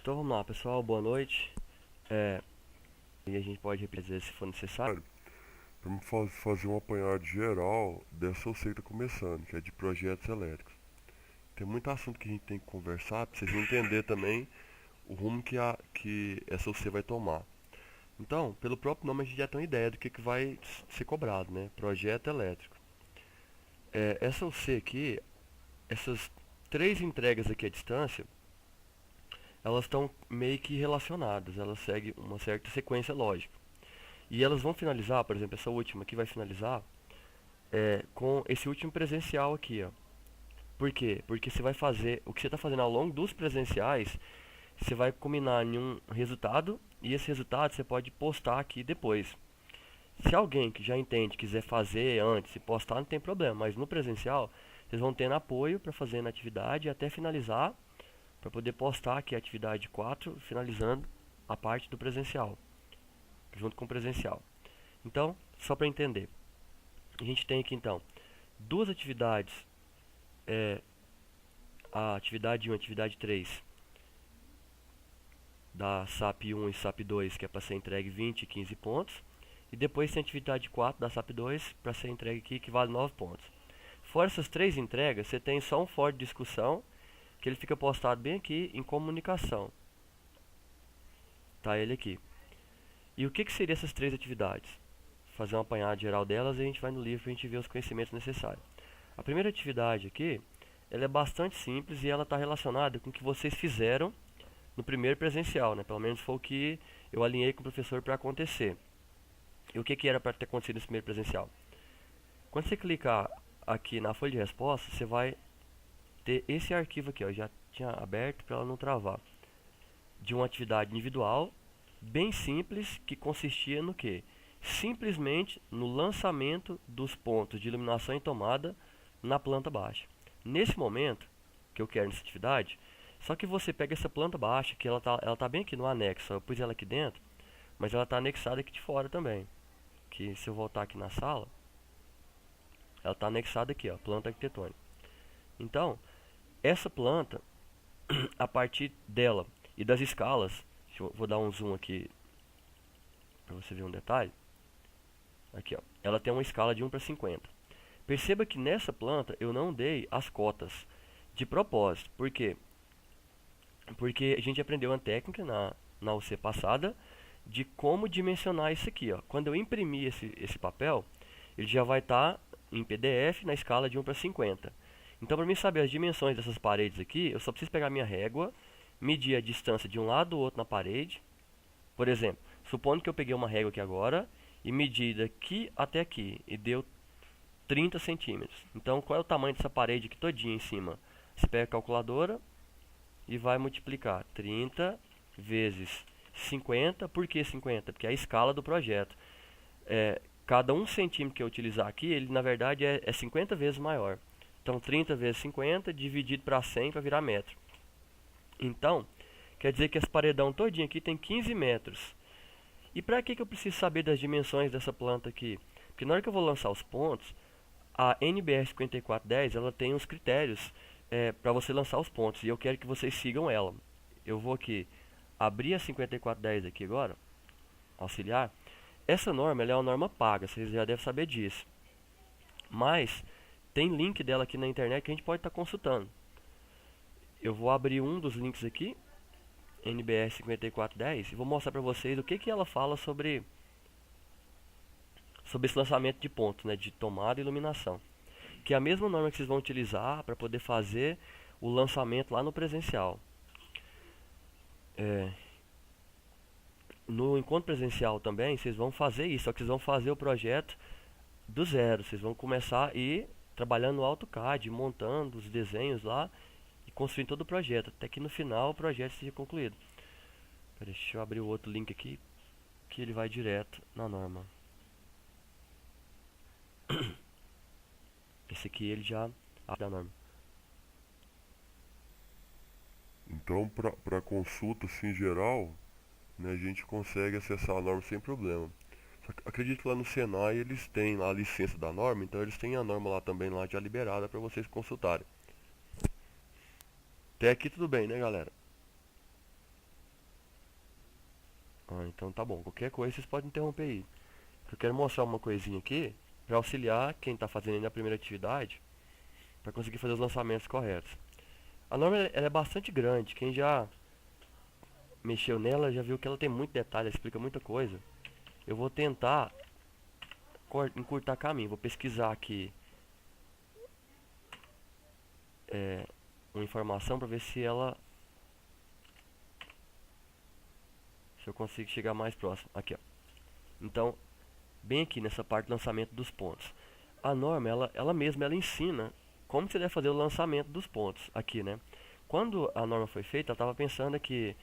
Então vamos lá, pessoal, boa noite. É, e a gente pode repetir se for necessário. Vamos fazer um apanhado geral dessa OC que tá começando, que é de projetos elétricos. Tem muito assunto que a gente tem que conversar para vocês entenderem também o rumo que essa OC vai tomar. Então, pelo próprio nome a gente já tem uma ideia do que vai ser cobrado, né? Projeto elétrico. Essa OC aqui, essas três entregas aqui à distância, elas estão meio que relacionadas, elas seguem uma certa sequência lógica. E elas vão finalizar, por exemplo, essa última aqui vai finalizar com esse último presencial aqui, ó. Por quê? Porque você vai fazer o que você está fazendo ao longo dos presenciais, você vai combinar em um resultado e esse resultado você pode postar aqui depois. Se alguém que já entende quiser fazer antes e postar, não tem problema, mas no presencial vocês vão tendo apoio para fazer na atividade até finalizar, para poder postar aqui a atividade 4 finalizando a parte do presencial, junto com o presencial. Então, só para entender, a gente tem aqui então duas atividades, a atividade 1 e a atividade 3 da SAP 1 e SAP 2, que é para ser entregue 20 e 15 pontos. E depois tem a atividade 4 da SAP 2 para ser entregue aqui, que vale 9 pontos. Fora essas três entregas, você tem só um fórum de discussão, que ele fica postado bem aqui em comunicação. Tá ele aqui. E o que seriam essas três atividades? Fazer um apanhado geral delas e a gente vai no livro para a gente ver os conhecimentos necessários. A primeira atividade aqui, ela é bastante simples e ela está relacionada com o que vocês fizeram no primeiro presencial, né? Pelo menos foi o que eu alinhei com o professor para acontecer. E o que era para ter acontecido nesse primeiro presencial? Quando você clicar aqui na folha de resposta, você vai ter esse arquivo aqui, ó, já tinha aberto para ela não travar, de uma atividade individual, bem simples, que consistia no que? Simplesmente no lançamento dos pontos de iluminação e tomada na planta baixa. Nesse momento, que eu quero nessa atividade, só que você pega essa planta baixa, que ela tá bem aqui no anexo, eu pus ela aqui dentro, mas ela está anexada aqui de fora também. Que se eu voltar aqui na sala, ela está anexada aqui, ó, planta arquitetônica. Então, essa planta, a partir dela e das escalas, vou dar um zoom aqui para você ver um detalhe. Aqui, ó, ela tem uma escala de 1 para 50. Perceba que nessa planta eu não dei as cotas de propósito. Por quê? Porque a gente aprendeu uma técnica na UC passada de como dimensionar isso aqui, ó. Quando eu imprimir esse papel, ele já vai estar em PDF na escala de 1 para 50. Então, para mim saber as dimensões dessas paredes aqui, eu só preciso pegar minha régua, medir a distância de um lado do outro na parede. Por exemplo, supondo que eu peguei uma régua aqui agora e medi daqui até aqui e deu 30 centímetros. Então, qual é o tamanho dessa parede aqui todinha em cima? Você pega a calculadora e vai multiplicar 30 vezes 50. Por que 50? Porque é a escala do projeto. Cada 1 centímetro que eu utilizar aqui, ele na verdade é 50 vezes maior. Então 30 vezes 50 dividido para 100 para virar metro. Então, quer dizer que esse paredão todinho aqui tem 15 metros. E para que eu preciso saber das dimensões dessa planta aqui? Porque na hora que eu vou lançar os pontos, a NBR 5410 ela tem uns critérios para você lançar os pontos. E eu quero que vocês sigam ela. Eu vou aqui abrir a 5410 aqui agora, auxiliar. Essa norma ela é uma norma paga, vocês já devem saber disso. Mas tem link dela aqui na internet que a gente pode estar consultando. Eu vou abrir um dos links aqui, NBR 5410, e vou mostrar para vocês o que ela fala sobre esse lançamento de pontos, né, de tomada e iluminação. Que é a mesma norma que vocês vão utilizar para poder fazer o lançamento lá no presencial. No encontro presencial também, vocês vão fazer isso, só que vocês vão fazer o projeto do zero. Vocês vão começar a ir trabalhando no AutoCAD, montando os desenhos lá e construindo todo o projeto, até que no final o projeto seja concluído. Deixa eu abrir o outro link aqui, que ele vai direto na norma. Esse aqui ele já abre a norma. Então, para consulta assim, geral, né, a gente consegue acessar a norma sem problema. Só que acredito que lá no Senai eles têm lá a licença da norma, então eles têm a norma lá também lá já liberada para vocês consultarem. Até aqui tudo bem, né, galera? Então tá bom. Qualquer coisa vocês podem interromper aí. Eu quero mostrar uma coisinha aqui para auxiliar quem está fazendo ainda a primeira atividade para conseguir fazer os lançamentos corretos. A norma ela é bastante grande. Quem já mexeu nela já viu que ela tem muito detalhe, ela explica muita coisa. Eu vou tentar encurtar caminho. Vou pesquisar aqui uma informação para ver se eu consigo chegar mais próximo. Aqui, ó. Então, bem aqui nessa parte do lançamento dos pontos. A norma, ela mesma, ela ensina como você deve fazer o lançamento dos pontos aqui, né? Quando a norma foi feita, ela estava pensando aqui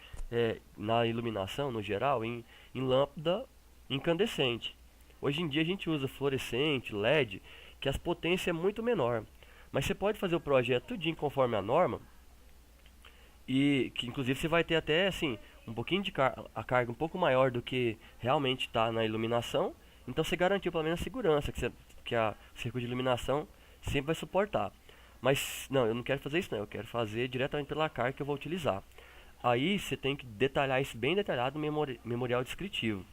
na iluminação, no geral, em lâmpada incandescente. Hoje em dia a gente usa fluorescente, LED, que as potências é muito menor. Mas você pode fazer o projeto tudinho conforme a norma, e que inclusive você vai ter até assim um pouquinho de a carga um pouco maior do que realmente está na iluminação. Então você garantiu pelo menos a segurança que a circuito de iluminação sempre vai suportar. Mas não, eu não quero fazer isso não, eu quero fazer diretamente pela carga que eu vou utilizar. Aí você tem que detalhar isso bem detalhado no memorial descritivo.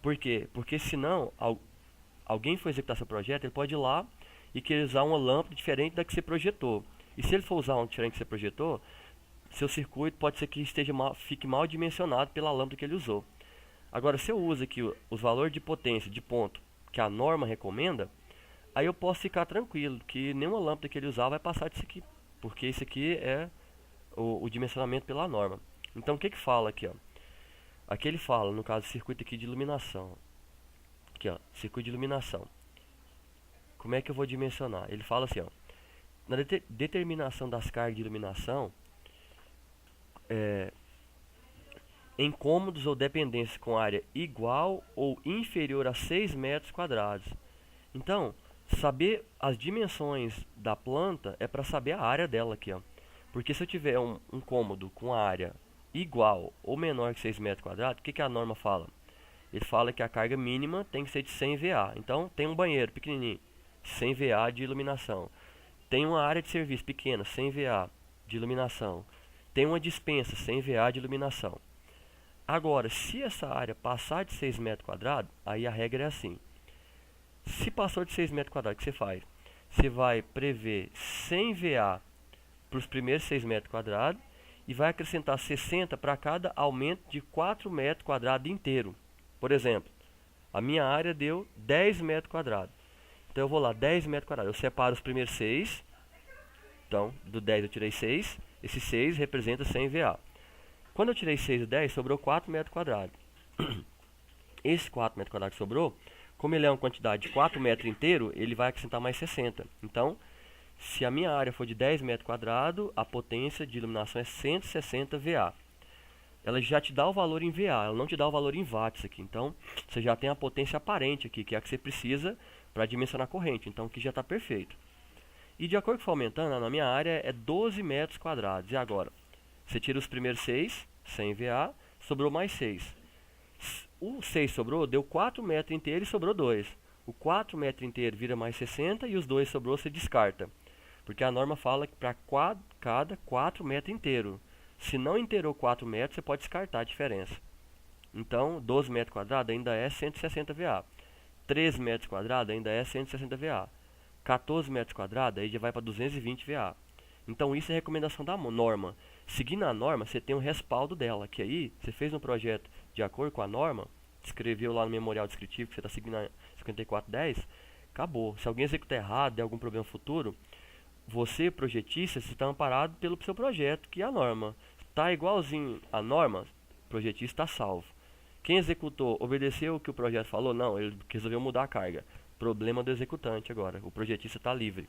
Por quê? Porque senão alguém for executar seu projeto, ele pode ir lá e querer usar uma lâmpada diferente da que você projetou. E se ele for usar uma diferente que você projetou, seu circuito pode ser que fique mal dimensionado pela lâmpada que ele usou. Agora, se eu uso aqui os valores de potência, de ponto, que a norma recomenda, aí eu posso ficar tranquilo, que nenhuma lâmpada que ele usar vai passar disso aqui, porque isso aqui é o dimensionamento pela norma. Então, o que fala aqui, ó? Aqui ele fala, no caso, circuito aqui de iluminação. Aqui, ó, circuito de iluminação. Como é que eu vou dimensionar? Ele fala assim, ó, na determinação das cargas de iluminação, em cômodos ou dependências com área igual ou inferior a 6 metros quadrados. Então, saber as dimensões da planta é para saber a área dela aqui, ó. Porque se eu tiver um cômodo com área igual ou menor que 6 metros quadrados, o que a norma fala? Ele fala que a carga mínima tem que ser de 100 VA. Então, tem um banheiro pequenininho, 100 VA de iluminação. Tem uma área de serviço pequena, 100 VA de iluminação. Tem uma dispensa, 100 VA de iluminação. Agora, se essa área passar de 6 metros quadrados, aí a regra é assim. Se passou de 6 metros quadrados, o que você faz? Você vai prever 100 VA para os primeiros 6 metros quadrados e vai acrescentar 60 para cada aumento de 4 metros quadrados inteiro. Por exemplo, a minha área deu 10 metros quadrados. Então eu vou lá, 10 metros quadrados. Eu separo os primeiros 6. Então, do 10 eu tirei 6. Esse 6 representa 100 VA. Quando eu tirei 6 e 10, sobrou 4 metros quadrados. Esse 4 metros quadrados que sobrou, como ele é uma quantidade de 4 metros inteiro, ele vai acrescentar mais 60. Então, se a minha área for de 10 metros quadrados, a potência de iluminação é 160 VA. Ela já te dá o valor em VA, ela não te dá o valor em watts aqui. Então, você já tem a potência aparente aqui, que é a que você precisa para dimensionar a corrente. Então, aqui já está perfeito. E de acordo com o que for aumentando, na minha área é 12 metros quadrados. E agora? Você tira os primeiros 6, 100 VA, sobrou mais 6. O 6 sobrou, deu 4 metros inteiros e sobrou 2. O 4 metros inteiro vira mais 60 e os 2 sobrou, você descarta. Porque a norma fala que para cada 4 metros inteiro. Se não inteirou 4 metros, você pode descartar a diferença. Então, 12 metros quadrados ainda é 160 VA. 13 metros quadrados ainda é 160 VA. 14 metros quadrados aí já vai para 220 VA. Então, isso é a recomendação da norma. Seguindo a norma, você tem um respaldo dela, que aí você fez um projeto de acordo com a norma, escreveu lá no memorial descritivo que você está seguindo a 5410, acabou. Se alguém executar errado, der algum problema futuro, você, projetista, você está amparado pelo seu projeto, que é a norma. Está igualzinho a norma, o projetista está salvo. Quem executou, obedeceu o que o projeto falou? Não, ele resolveu mudar a carga. Problema do executante agora, o projetista está livre.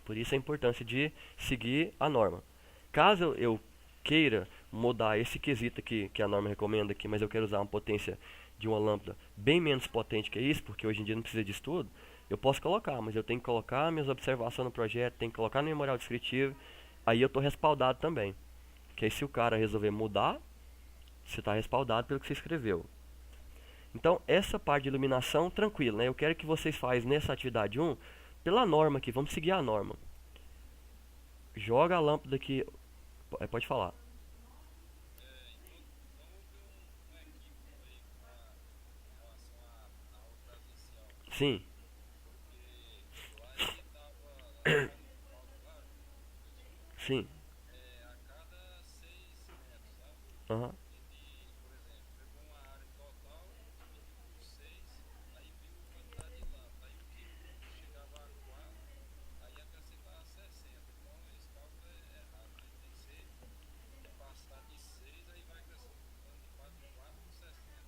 Por isso a importância de seguir a norma. Caso eu queira mudar esse quesito aqui, que a norma recomenda aqui, mas eu quero usar uma potência de uma lâmpada bem menos potente que isso, porque hoje em dia não precisa disso tudo, eu posso colocar, mas eu tenho que colocar minhas observações no projeto, tenho que colocar no memorial descritivo, aí eu estou respaldado também. Porque aí se o cara resolver mudar, você está respaldado pelo que você escreveu. Então, essa parte de iluminação, tranquilo, né? Eu quero que vocês façam nessa atividade 1, pela norma aqui, vamos seguir a norma. Joga a lâmpada aqui, pode falar. Sim. Sim. Aham.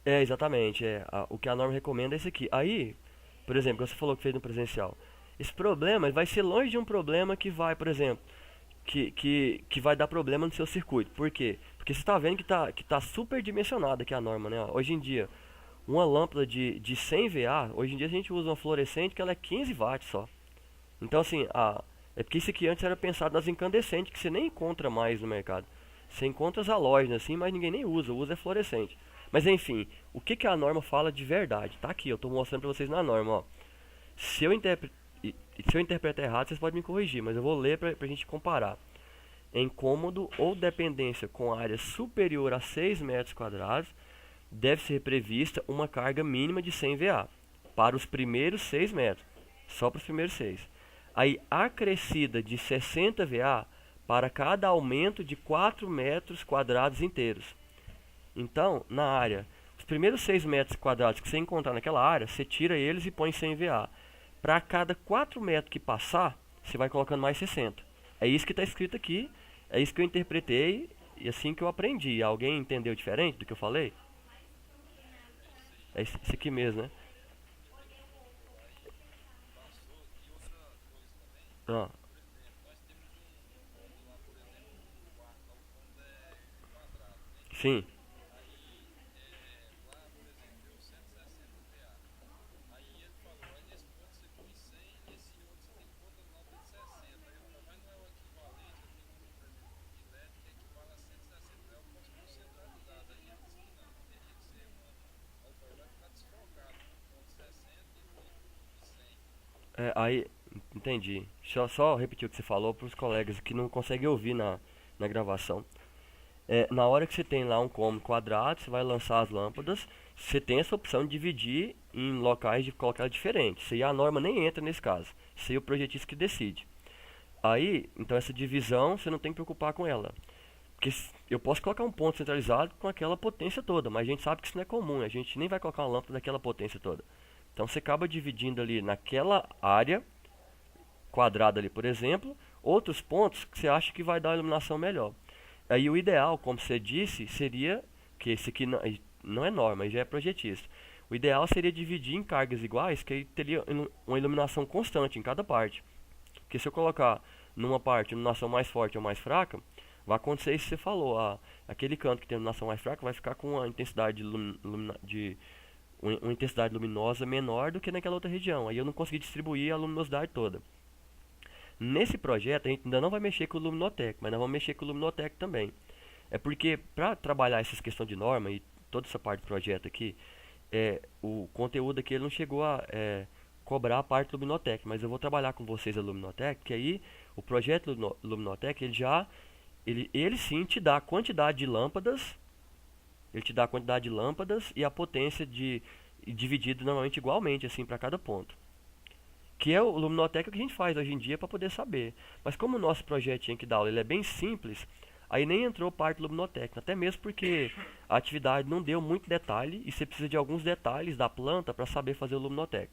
É, exatamente. O que a norma recomenda é esse aqui. Aí, por exemplo, você falou que fez no presencial. Esse problema vai ser longe de um problema que vai, por exemplo, que vai dar problema no seu circuito. Por quê? Porque você está vendo que tá super dimensionada aqui a norma, né? Hoje em dia, uma lâmpada de 100 VA, hoje em dia a gente usa uma fluorescente que ela é 15 watts só. Então, assim, é porque isso aqui antes era pensado nas incandescentes, que você nem encontra mais no mercado. Você encontra as halógenas, assim, mas ninguém nem usa é fluorescente. Mas enfim, o que, que a norma fala de verdade? Tá aqui, eu tô mostrando pra vocês na norma, ó. Se eu, interpre... Se eu interpretar errado, vocês podem me corrigir, mas eu vou ler pra gente comparar. Em cômodo ou dependência com área superior a 6 metros quadrados, deve ser prevista uma carga mínima de 100 VA para os primeiros 6 metros, só para os primeiros 6. Aí acrescida de 60 VA para cada aumento de 4 metros quadrados inteiros. Então, na área, os primeiros 6 metros quadrados que você encontrar naquela área, você tira eles e põe 100 VA. Para cada 4 metros que passar, você vai colocando mais 60. É isso que está escrito aqui, é isso que eu interpretei e assim que eu aprendi. Alguém entendeu diferente do que eu falei? É isso aqui mesmo, né? Ah, sim. Aí, entendi. Só repetir o que você falou para os colegas que não conseguem ouvir na gravação. Na hora que você tem lá um cômodo quadrado, você vai lançar as lâmpadas, você tem essa opção de dividir em locais de colocar diferentes. Isso aí a norma nem entra nesse caso. Isso aí é o projetista que decide. Aí, então essa divisão você não tem que preocupar com ela. Porque eu posso colocar um ponto centralizado com aquela potência toda, mas a gente sabe que isso não é comum, a gente nem vai colocar uma lâmpada daquela potência toda. Então você acaba dividindo ali naquela área quadrada ali, por exemplo, outros pontos que você acha que vai dar uma iluminação melhor. Aí o ideal, como você disse, seria que esse aqui não é norma, já é projetista. O ideal seria dividir em cargas iguais, que aí teria uma iluminação constante em cada parte. Porque se eu colocar numa parte iluminação mais forte ou mais fraca, vai acontecer isso que você falou. Aquele canto que tem iluminação mais fraca vai ficar com uma intensidade uma intensidade luminosa menor do que naquela outra região. Aí eu não consegui distribuir a luminosidade toda. Nesse projeto a gente ainda não vai mexer com o Luminotec, mas nós vamos mexer com o Luminotec também. É porque para trabalhar essas questões de norma e toda essa parte do projeto aqui, o conteúdo aqui ele não chegou a cobrar a parte do Luminotec, mas eu vou trabalhar com vocês a Luminotec, que aí o projeto Luminotec ele sim te dá a quantidade de lâmpadas, ele te dá a quantidade de lâmpadas e a potência dividido normalmente igualmente assim para cada ponto. Que é o Luminotec que a gente faz hoje em dia para poder saber. Mas como o nosso projetinho aqui da aula ele é bem simples, aí nem entrou parte do Luminotec, até mesmo porque a atividade não deu muito detalhe e você precisa de alguns detalhes da planta para saber fazer o Luminotec.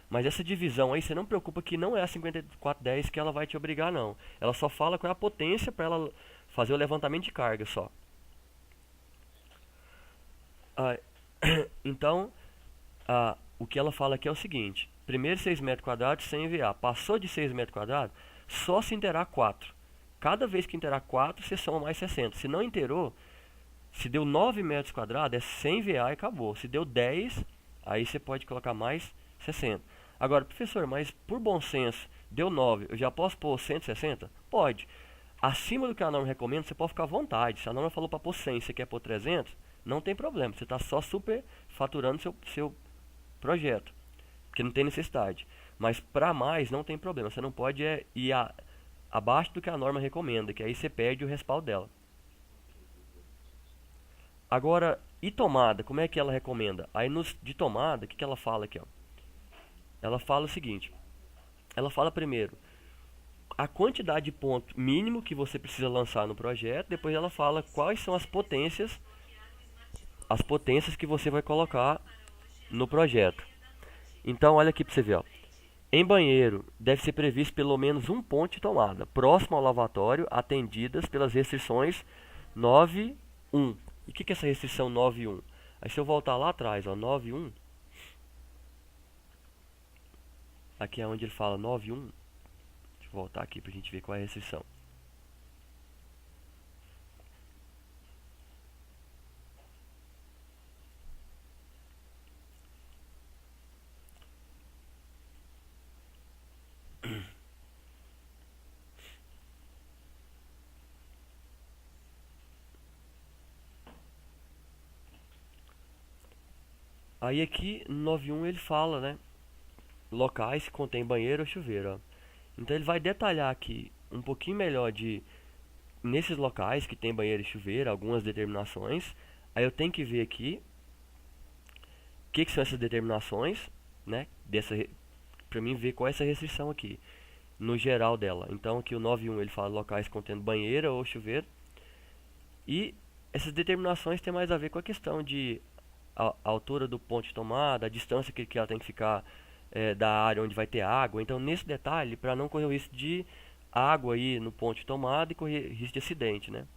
Mas essa divisão aí, você não preocupa que não é a 5410 que ela vai te obrigar não. Ela só fala qual é a potência para ela fazer o levantamento de carga só. Ah, então, o que ela fala aqui é o seguinte: primeiro 6 metros quadrados sem EVA. Passou de 6 metros quadrados, só se inteirar 4. Cada vez que inteirar 4, você soma mais 60. Se não inteirou, se deu 9 metros quadrados, é 100 VA e acabou. Se deu 10, aí você pode colocar mais 60. Agora, professor, mas por bom senso, deu 9, eu já posso pôr 160? Pode. Acima do que a norma recomenda, você pode ficar à vontade. Se a norma falou para pôr 100 e você quer pôr 300, não tem problema. Você está só super faturando seu projeto, porque não tem necessidade. Mas para mais não tem problema. Você não pode ir abaixo do que a norma recomenda, que aí você perde o respaldo dela. Agora, e tomada? Como é que ela recomenda? Aí de tomada, o que ela fala aqui? Ó? ela fala o seguinte. Ela fala primeiro a quantidade de ponto mínimo que você precisa lançar no projeto, depois ela fala quais são as potências que você vai colocar no projeto. Então olha aqui para você ver, ó. Em banheiro, deve ser previsto pelo menos um ponto de tomada, próximo ao lavatório, atendidas pelas restrições 9.1. E o que é essa restrição 9.1? Aí se eu voltar lá atrás, ó, 9.1, aqui é onde ele fala 9.1, deixa eu voltar aqui para a gente ver qual é a restrição. Aí aqui no 9.1 ele fala, né, locais que contém banheiro ou chuveiro, ó. Então ele vai detalhar aqui um pouquinho melhor de nesses locais que tem banheiro e chuveiro, algumas determinações. Aí eu tenho que ver aqui o que são essas determinações, né, para mim ver qual é essa restrição aqui no geral dela. Então aqui o 9.1 ele fala locais contendo banheiro ou chuveiro. E essas determinações têm mais a ver com a questão de a altura do ponto de tomada, a distância que ela tem que ficar da área onde vai ter água. Então, nesse detalhe, para não correr o risco de água aí no ponto de tomada e correr risco de acidente, né?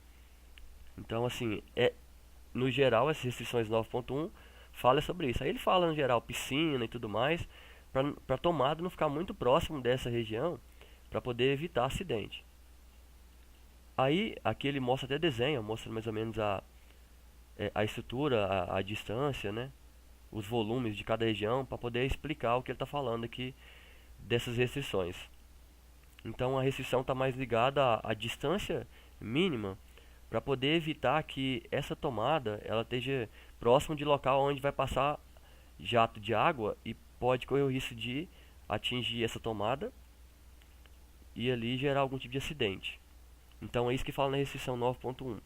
Então, assim, no geral, essas restrições 9.1 fala sobre isso. Aí ele fala, no geral, piscina e tudo mais, para a tomada não ficar muito próximo dessa região, para poder evitar acidente. Aí, aqui ele mostra até desenho, mostra mais ou menos a estrutura, a distância, né? Os volumes de cada região, para poder explicar o que ele está falando aqui dessas restrições. Então a restrição está mais ligada à distância mínima, para poder evitar que essa tomada ela esteja próximo de local onde vai passar jato de água e pode correr o risco de atingir essa tomada e ali gerar algum tipo de acidente. Então é isso que fala na restrição 9.1.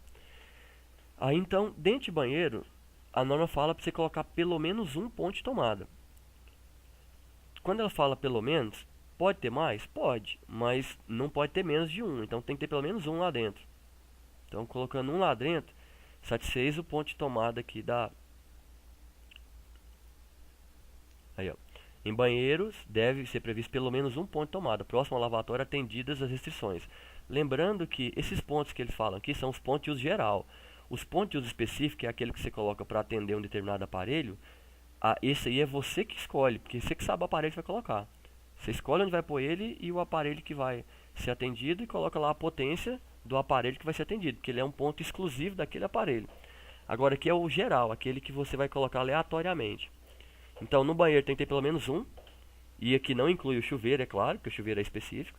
Aí então, dentro de banheiro, a norma fala para você colocar pelo menos um ponto de tomada. Quando ela fala pelo menos, pode ter mais? Pode, mas não pode ter menos de um. Então tem que ter pelo menos um lá dentro. Então colocando um lá dentro, satisfez o ponto de tomada aqui da... Aí, ó. Em banheiros, deve ser previsto pelo menos um ponto de tomada, próximo ao lavatório, atendidas as restrições. Lembrando que esses pontos que ele fala aqui são os pontos de uso geral. Os pontos de uso específico é aquele que você coloca para atender um determinado aparelho. Esse aí é você que escolhe, porque você que sabe o aparelho que vai colocar. Você escolhe onde vai pôr ele e o aparelho que vai ser atendido e coloca lá a potência do aparelho que vai ser atendido, porque ele é um ponto exclusivo daquele aparelho. Agora aqui é o geral, aquele que você vai colocar aleatoriamente. Então no banheiro tem que ter pelo menos um, e aqui não inclui o chuveiro, é claro, porque o chuveiro é específico.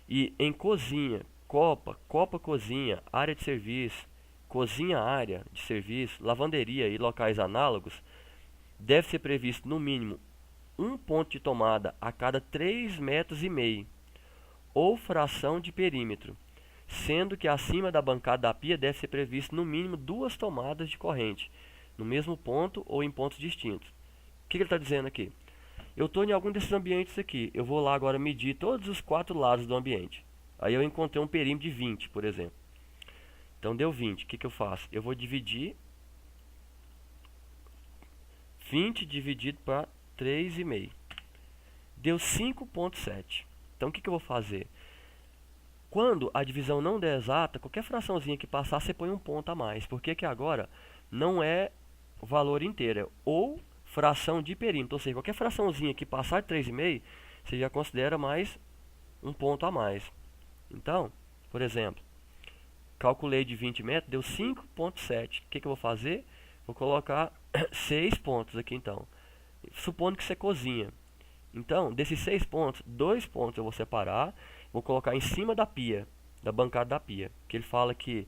E em cozinha, copa cozinha, área de serviço, cozinha área de serviço, lavanderia e locais análogos, deve ser previsto no mínimo um ponto de tomada a cada 3,5 metros, ou fração de perímetro, sendo que acima da bancada da pia deve ser previsto no mínimo 2 tomadas de corrente, no mesmo ponto ou em pontos distintos. O que ele está dizendo aqui? Eu estou em algum desses ambientes aqui, eu vou lá agora medir todos os 4 lados do ambiente. Aí eu encontrei um perímetro de 20, por exemplo. Então deu 20, o que eu faço? Eu vou dividir 20 dividido para 3,5. Deu 5,7. Então o que eu vou fazer? Quando a divisão não der exata, qualquer fraçãozinha que passar, você põe um ponto a mais. Porque que agora não é o valor inteiro, é ou fração de perímetro. Ou seja, qualquer fraçãozinha que passar de 3,5, você já considera mais um ponto a mais. Então, por exemplo, calculei de 20 metros, deu 5,7. O que eu vou fazer? Vou colocar 6 pontos aqui então. Supondo que você cozinha. Então, desses 6 pontos, 2 pontos eu vou separar. Vou colocar em cima da pia, da bancada da pia. Que ele fala que,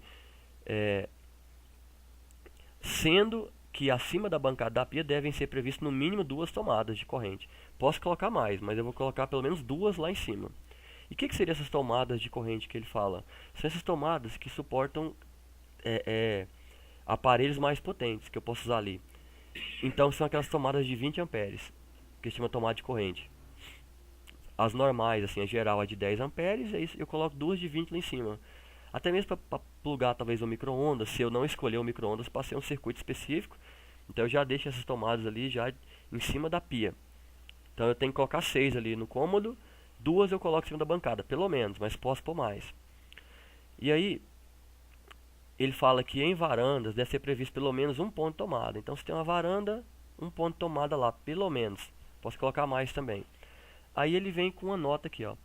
sendo que acima da bancada da pia devem ser previstas no mínimo 2 tomadas de corrente. Posso colocar mais, mas eu vou colocar pelo menos 2 lá em cima. E o que seriam essas tomadas de corrente que ele fala? São essas tomadas que suportam aparelhos mais potentes que eu posso usar ali. Então são aquelas tomadas de 20 amperes, que se chama tomada de corrente. as normais, assim, a geral é de 10 amperes, e aí eu coloco duas de 20 lá em cima. Até mesmo para plugar talvez o micro-ondas, se eu não escolher o micro-ondas, passei um circuito específico, então eu já deixo essas tomadas ali já em cima da pia. Então eu tenho que colocar 6 ali no cômodo, duas eu coloco em cima da bancada, pelo menos, mas posso pôr mais. E aí, ele fala que em varandas deve ser previsto pelo menos um ponto de tomada. Então se tem uma varanda, um ponto de tomada lá, pelo menos. Posso colocar mais também. Aí ele vem com uma nota aqui, ó.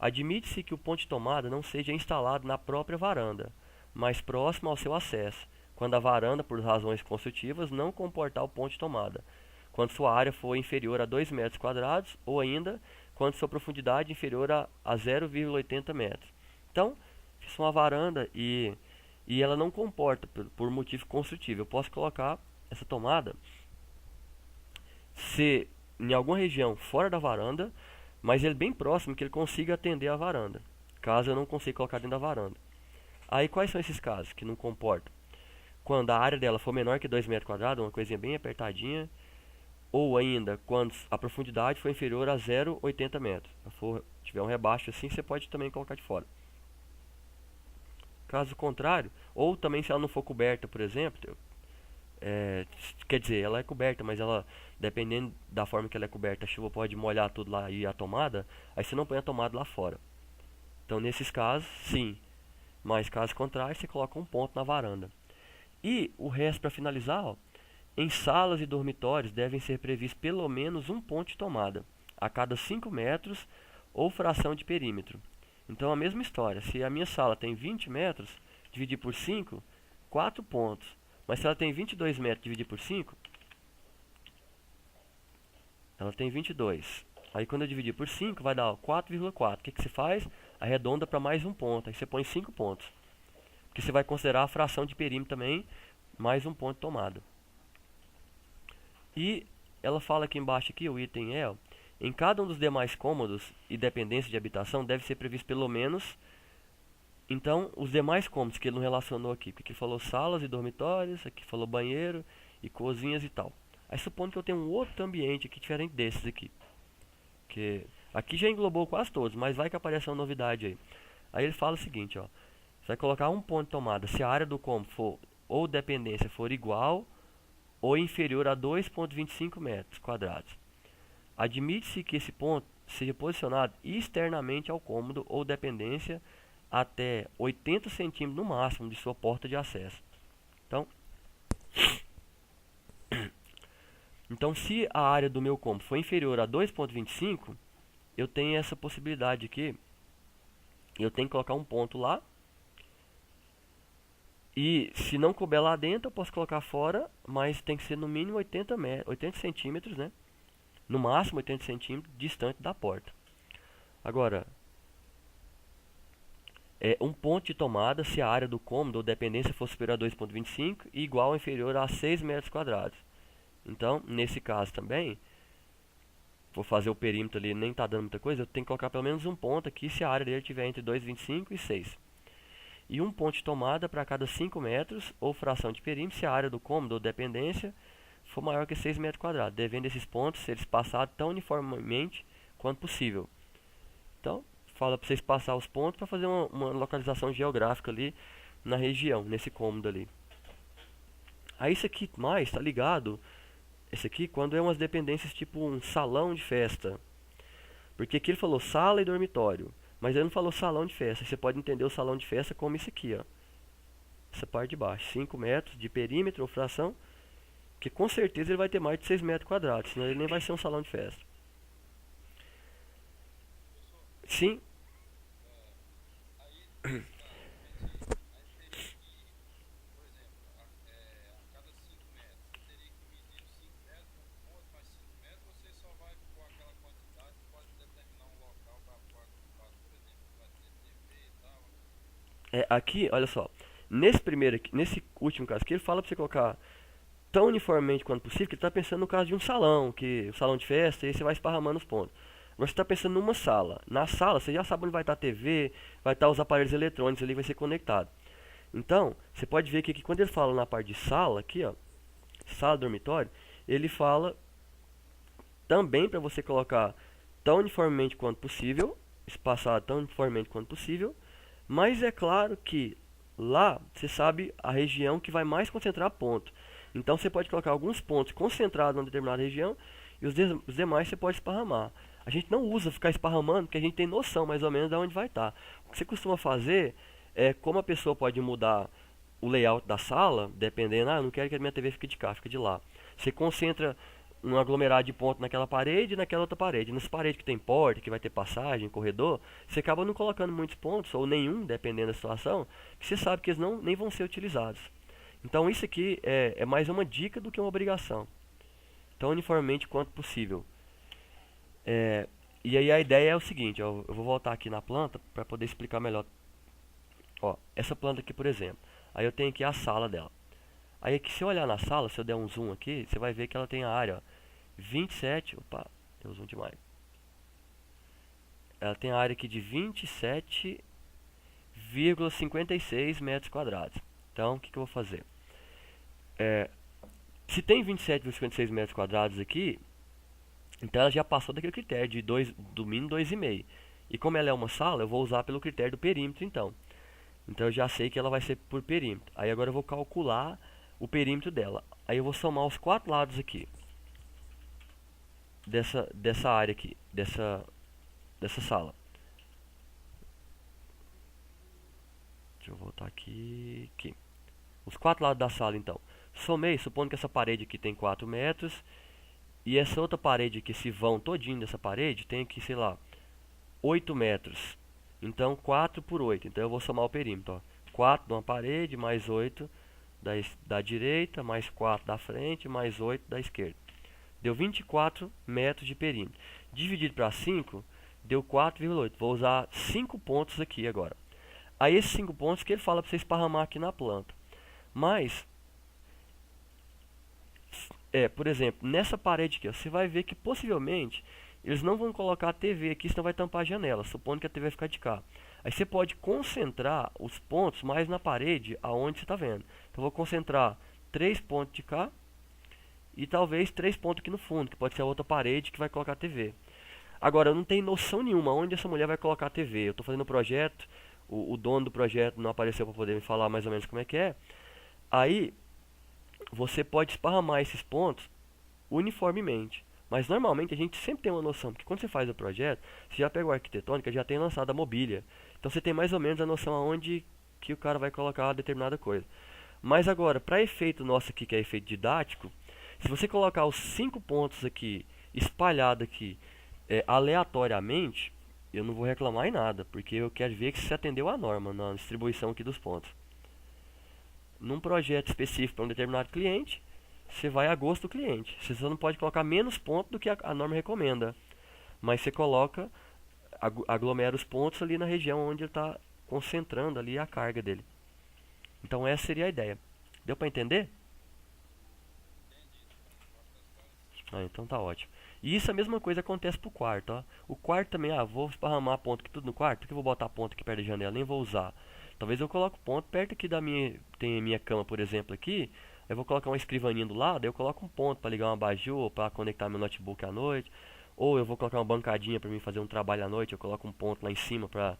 Admite-se que o ponto de tomada não seja instalado na própria varanda, mas próximo ao seu acesso, quando a varanda, por razões construtivas, não comportar o ponto de tomada, quando sua área for inferior a 2 metros quadrados, ou ainda quando sua profundidade inferior a 0,80 metros. Então, fiz uma varanda e ela não comporta por motivo construtivo. Eu posso colocar essa tomada se em alguma região fora da varanda, mas ele bem próximo que ele consiga atender a varanda, caso eu não consiga colocar dentro da varanda. Aí quais são esses casos que não comportam? Quando a área dela for menor que 2 metros quadrados, uma coisinha bem apertadinha, ou ainda quando a profundidade for inferior a 0,80 metros. Se tiver um rebaixo assim, você pode também colocar de fora. Caso contrário, ou também se ela não for coberta, por exemplo, quer dizer, ela é coberta, mas ela, dependendo da forma que ela é coberta, a chuva pode molhar tudo lá e a tomada, aí você não põe a tomada lá fora. Então nesses casos, sim, mas caso contrário, você coloca um ponto na varanda. E o resto, para finalizar, ó, em salas e dormitórios devem ser previstos pelo menos um ponto de tomada a cada 5 metros ou fração de perímetro. Então a mesma história, se a minha sala tem 20 metros, dividir por 5, 4 pontos. Mas se ela tem 22 metros, dividir por 5, ela tem 22. Aí quando eu dividir por 5, vai dar 4,4. O que você faz? Arredonda para mais um ponto, aí você põe 5 pontos. Porque você vai considerar a fração de perímetro também, mais um ponto de tomada. E ela fala aqui embaixo, aqui, o item é, ó, em cada um dos demais cômodos e dependências de habitação deve ser previsto pelo menos, então, os demais cômodos que ele não relacionou aqui, porque aqui falou salas e dormitórios, aqui falou banheiro e cozinhas e tal. Aí supondo que eu tenho um outro ambiente aqui diferente desses aqui, que aqui já englobou quase todos, mas vai que aparece uma novidade aí. Aí ele fala o seguinte, ó, você vai colocar um ponto de tomada se a área do cômodo for, ou dependência for igual ou inferior a 2,25 metros quadrados. Admite-se que esse ponto seja posicionado externamente ao cômodo ou dependência até 80 centímetros no máximo de sua porta de acesso. Então, se a área do meu cômodo for inferior a 2,25, eu tenho essa possibilidade aqui. Eu tenho que colocar um ponto lá. E se não couber lá dentro, eu posso colocar fora, mas tem que ser no mínimo 80 centímetros, né? No máximo 80 centímetros distante da porta. Agora, um ponto de tomada se a área do cômodo ou dependência for superior a 2,25 e igual ou inferior a 6 metros quadrados. Então, nesse caso também, vou fazer o perímetro ali, nem está dando muita coisa, eu tenho que colocar pelo menos um ponto aqui se a área dele estiver entre 2,25 e 6. E um ponto de tomada para cada 5 metros ou fração de perímetro se a área do cômodo ou dependência for maior que 6 metros quadrados, devendo esses pontos ser espaçados tão uniformemente quanto possível. Então, fala para você espaçar os pontos para fazer uma localização geográfica ali na região, nesse cômodo ali. Aí isso aqui mais está ligado, esse aqui quando é umas dependências tipo um salão de festa. Porque aqui ele falou sala e dormitório, mas ele não falou salão de festa. Você pode entender o salão de festa como isso aqui, ó. Essa parte de baixo, 5 metros de perímetro ou fração, que com certeza ele vai ter mais de 6 metros quadrados, senão ele nem vai ser um salão de festa. Sim. Aqui, olha só. Nesse último caso aqui, ele fala para você colocar tão uniformemente quanto possível, que ele está pensando no caso de um salão, que o salão de festa, e aí você vai esparramando os pontos. Você está pensando numa sala. Na sala, você já sabe onde vai estar a TV, vai estar os aparelhos eletrônicos ali, vai ser conectado. Então, você pode ver que aqui, quando ele fala na parte de sala, aqui, ó, sala, dormitório, ele fala também para você colocar tão uniformemente quanto possível, espaçado tão uniformemente quanto possível, mas é claro que lá você sabe a região que vai mais concentrar ponto. Então você pode colocar alguns pontos concentrados numa determinada região e os demais você pode esparramar. A gente não usa ficar esparramando porque a gente tem noção mais ou menos de onde vai estar. O que você costuma fazer é como a pessoa pode mudar o layout da sala, dependendo, eu não quero que a minha TV fique de cá, fica de lá. Você concentra um aglomerado de pontos naquela parede e naquela outra parede. Nas paredes que tem porta, que vai ter passagem, corredor, você acaba não colocando muitos pontos, ou nenhum, dependendo da situação, que você sabe que eles nem vão ser utilizados. Então isso aqui é mais uma dica do que uma obrigação. Tão uniformemente quanto possível. E aí a ideia é o seguinte, ó, eu vou voltar aqui na planta para poder explicar melhor. Ó, essa planta aqui, por exemplo. Aí eu tenho aqui a sala dela. Aí aqui, se eu olhar na sala, se eu der um zoom aqui, você vai ver que ela tem a área, ó, 27, opa, deu zoom demais. Ela tem a área aqui de 27,56 metros quadrados. Então, o que eu vou fazer? Se tem 27,56 metros quadrados aqui, então ela já passou daquele critério de do mínimo 2,5. E como ela é uma sala, eu vou usar pelo critério do perímetro, então. Então eu já sei que ela vai ser por perímetro. Aí agora eu vou calcular o perímetro dela. Aí eu vou somar os 4 lados aqui. Dessa área aqui. Dessa sala. Deixa eu voltar aqui. Os 4 lados da sala então. Somei, supondo que essa parede aqui tem 4 metros. E essa outra parede aqui, esse vão todinho dessa parede, tem aqui, sei lá, 8 metros. Então 4 por 8. Então eu vou somar o perímetro. Ó. 4 de uma parede, mais 8 da direita, mais 4 da frente, mais 8 da esquerda. Deu 24 metros de perímetro. Dividido para 5, deu 4,8. Vou usar 5 pontos aqui agora. Aí esses 5 pontos que ele fala para você esparramar aqui na planta. Mas, por exemplo, nessa parede aqui, ó, você vai ver que possivelmente eles não vão colocar a TV aqui, senão vai tampar a janela, supondo que a TV vai ficar de cá. Aí você pode concentrar os pontos mais na parede aonde você está vendo. Então eu vou concentrar 3 pontos de cá e talvez 3 pontos aqui no fundo, que pode ser a outra parede que vai colocar a TV. Agora, eu não tenho noção nenhuma onde essa mulher vai colocar a TV. Eu estou fazendo o projeto, o dono do projeto não apareceu para poder me falar mais ou menos como é que é. Aí, você pode esparramar esses pontos uniformemente. Mas normalmente a gente sempre tem uma noção, porque quando você faz o projeto, você já pegou a arquitetônica, já tem lançado a mobília. Então você tem mais ou menos a noção aonde que o cara vai colocar determinada coisa. Mas agora, para efeito nosso aqui, que é efeito didático, se você colocar os 5 pontos aqui, espalhados aqui, aleatoriamente, eu não vou reclamar em nada, porque eu quero ver que se atendeu à norma na distribuição aqui dos pontos. Num projeto específico para um determinado cliente, você vai a gosto do cliente. Você só não pode colocar menos pontos do que a norma recomenda. Mas você coloca, aglomera os pontos ali na região onde ele está concentrando ali a carga dele. Então essa seria a ideia. Deu para entender? Então tá ótimo. E isso a mesma coisa acontece pro quarto, ó. O quarto também, vou esparramar ponto aqui tudo no quarto, porque eu vou botar ponto aqui perto da janela, nem vou usar. Talvez eu coloque ponto perto aqui tem a minha cama, por exemplo, aqui. Eu vou colocar uma escrivaninha do lado, eu coloco um ponto para ligar um abajur, para conectar meu notebook à noite. Ou eu vou colocar uma bancadinha para mim fazer um trabalho à noite, eu coloco um ponto lá em cima para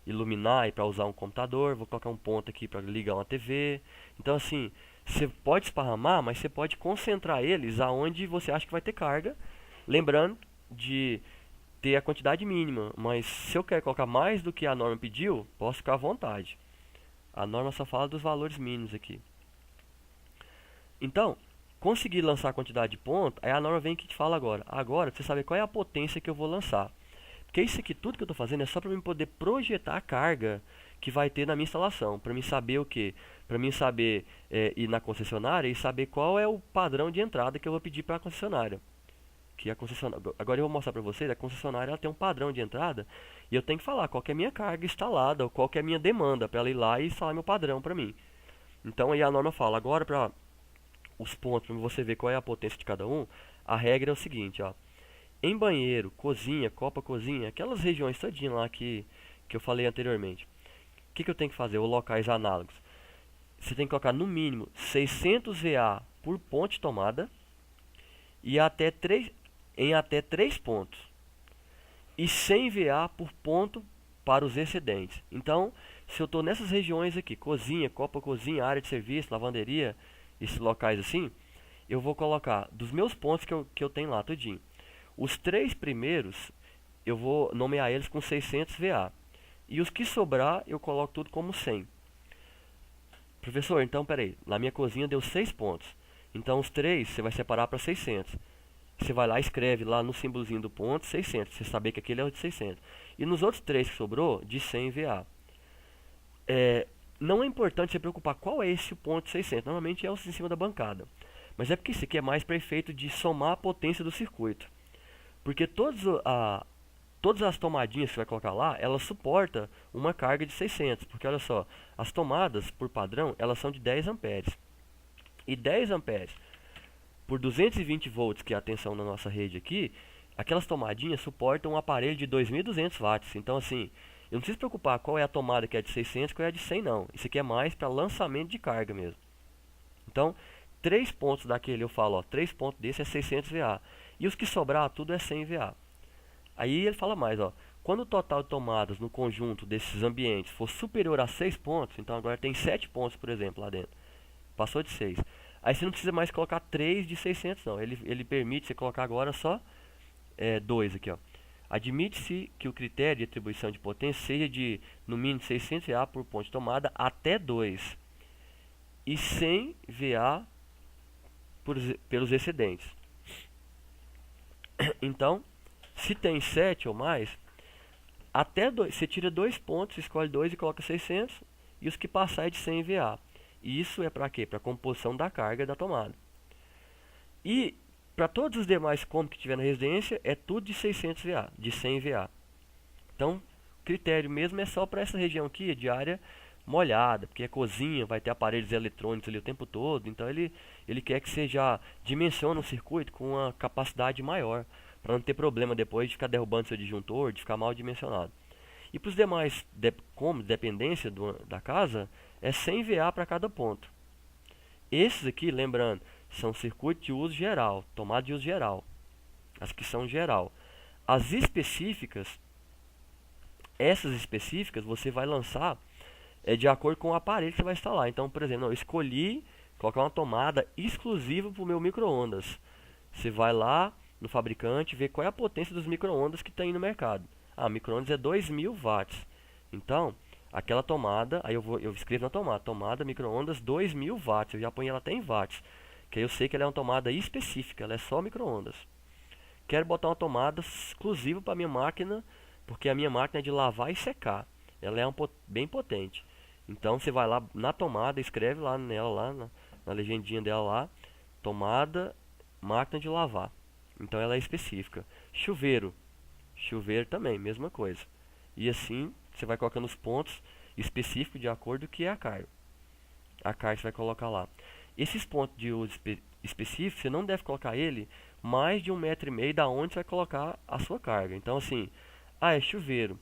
iluminar e para usar um computador. Vou colocar um ponto aqui para ligar uma TV. Então assim, você pode esparramar, mas você pode concentrar eles aonde você acha que vai ter carga. Lembrando de ter a quantidade mínima, mas se eu quero colocar mais do que a norma pediu, posso ficar à vontade. A norma só fala dos valores mínimos aqui. Então, conseguir lançar a quantidade de pontos, aí a norma vem que te fala agora. Agora, você sabe qual é a potência que eu vou lançar. Porque isso aqui, tudo que eu estou fazendo é só para mim poder projetar a carga que vai ter na minha instalação. Para mim saber o que? Para mim saber ir na concessionária e saber qual é o padrão de entrada que eu vou pedir para a concessionária. Que a concessionária, agora eu vou mostrar para vocês, a concessionária ela tem um padrão de entrada e eu tenho que falar qual que é a minha carga instalada, ou qual que é a minha demanda para ela ir lá e instalar meu padrão para mim. Então aí a norma fala, agora para os pontos, para você ver qual é a potência de cada um, a regra é o seguinte, ó. Em banheiro, cozinha, copa-cozinha, aquelas regiões todinhas lá que eu falei anteriormente, o que eu tenho que fazer? Os locais análogos. Você tem que colocar no mínimo 600 VA por ponto de tomada e em até 3 pontos. e 100 VA por ponto para os excedentes. Então, se eu estou nessas regiões aqui, cozinha, copa cozinha, área de serviço, lavanderia, esses locais assim, eu vou colocar dos meus pontos que eu tenho lá, tudinho. Os 3 primeiros, eu vou nomear eles com 600 VA. E os que sobrar, eu coloco tudo como 100. Professor, então, peraí, na minha cozinha deu 6 pontos. Então, os 3 você vai separar para 600. Você vai lá e escreve lá no símbolozinho do ponto 600. Você saber que aquele é o de 600. E nos outros 3 que sobrou, de 100 VA. Não é importante você preocupar qual é esse ponto de 600. Normalmente é o em cima da bancada. Mas é porque isso aqui é mais para efeito de somar a potência do circuito. Porque todas as tomadinhas que você vai colocar lá, elas suportam uma carga de 600. Porque olha só, as tomadas, por padrão, elas são de 10 amperes. E 10 amperes por 220 volts, que é a tensão na nossa rede aqui, aquelas tomadinhas suportam um aparelho de 2.200 watts. Então, assim, eu não preciso preocupar qual é a tomada que é de 600 e qual é a de 100, não. Isso aqui é mais para lançamento de carga mesmo. Então, 3 pontos daquele eu falo, ó, 3 pontos desse é 600 VA. E os que sobrar, tudo é 100 VA. Aí ele fala mais, ó. Quando o total de tomadas no conjunto desses ambientes for superior a 6 pontos, então agora tem 7 pontos, por exemplo, lá dentro. Passou de 6. Aí você não precisa mais colocar 3 de 600, não. Ele permite você colocar agora só 2 aqui, ó. Admite-se que o critério de atribuição de potência seja de, no mínimo, 600 VA por ponto de tomada até 2. E 100 VA pelos excedentes. Então, se tem 7 ou mais, até 2, você tira 2 pontos, escolhe 2 e coloca 600. E os que passar é de 100 VA. E isso é para quê? Para a composição da carga da tomada. E para todos os demais cômodos que tiver na residência, é tudo de 600 VA, de 100 VA. Então, o critério mesmo é só para essa região aqui, de área molhada, porque a cozinha vai ter aparelhos eletrônicos ali o tempo todo. Então, ele quer que você já dimensione o circuito com uma capacidade maior, para não ter problema depois de ficar derrubando seu disjuntor, de ficar mal dimensionado. E para os demais cômodos, dependência da casa, é 100 VA para cada ponto. Esses aqui, lembrando, são circuitos de uso geral, tomada de uso geral. As que são geral. As específicas, essas específicas você vai lançar de acordo com o aparelho que você vai instalar. Então, por exemplo, eu escolhi colocar uma tomada exclusiva para o meu micro-ondas. Você vai lá no fabricante, ver qual é a potência dos micro-ondas que tem no mercado. Micro-ondas é 2.000 watts. Então, aquela tomada, aí eu escrevo na tomada micro-ondas 2.000 watts. Eu já ponho ela até em watts, que aí eu sei que ela é uma tomada específica, ela é só micro-ondas. Quero botar uma tomada exclusiva para minha máquina, porque a minha máquina é de lavar e secar. Ela é bem potente. Então, você vai lá na tomada, escreve lá nela, lá na legendinha dela lá, tomada, máquina de lavar. Então, ela é específica. Chuveiro também, mesma coisa. E assim, você vai colocando os pontos específicos de acordo com que é a carga. A carga você vai colocar lá. Esses pontos de uso específicos, você não deve colocar ele mais de 1,5 m da onde você vai colocar a sua carga. Então assim, é chuveiro.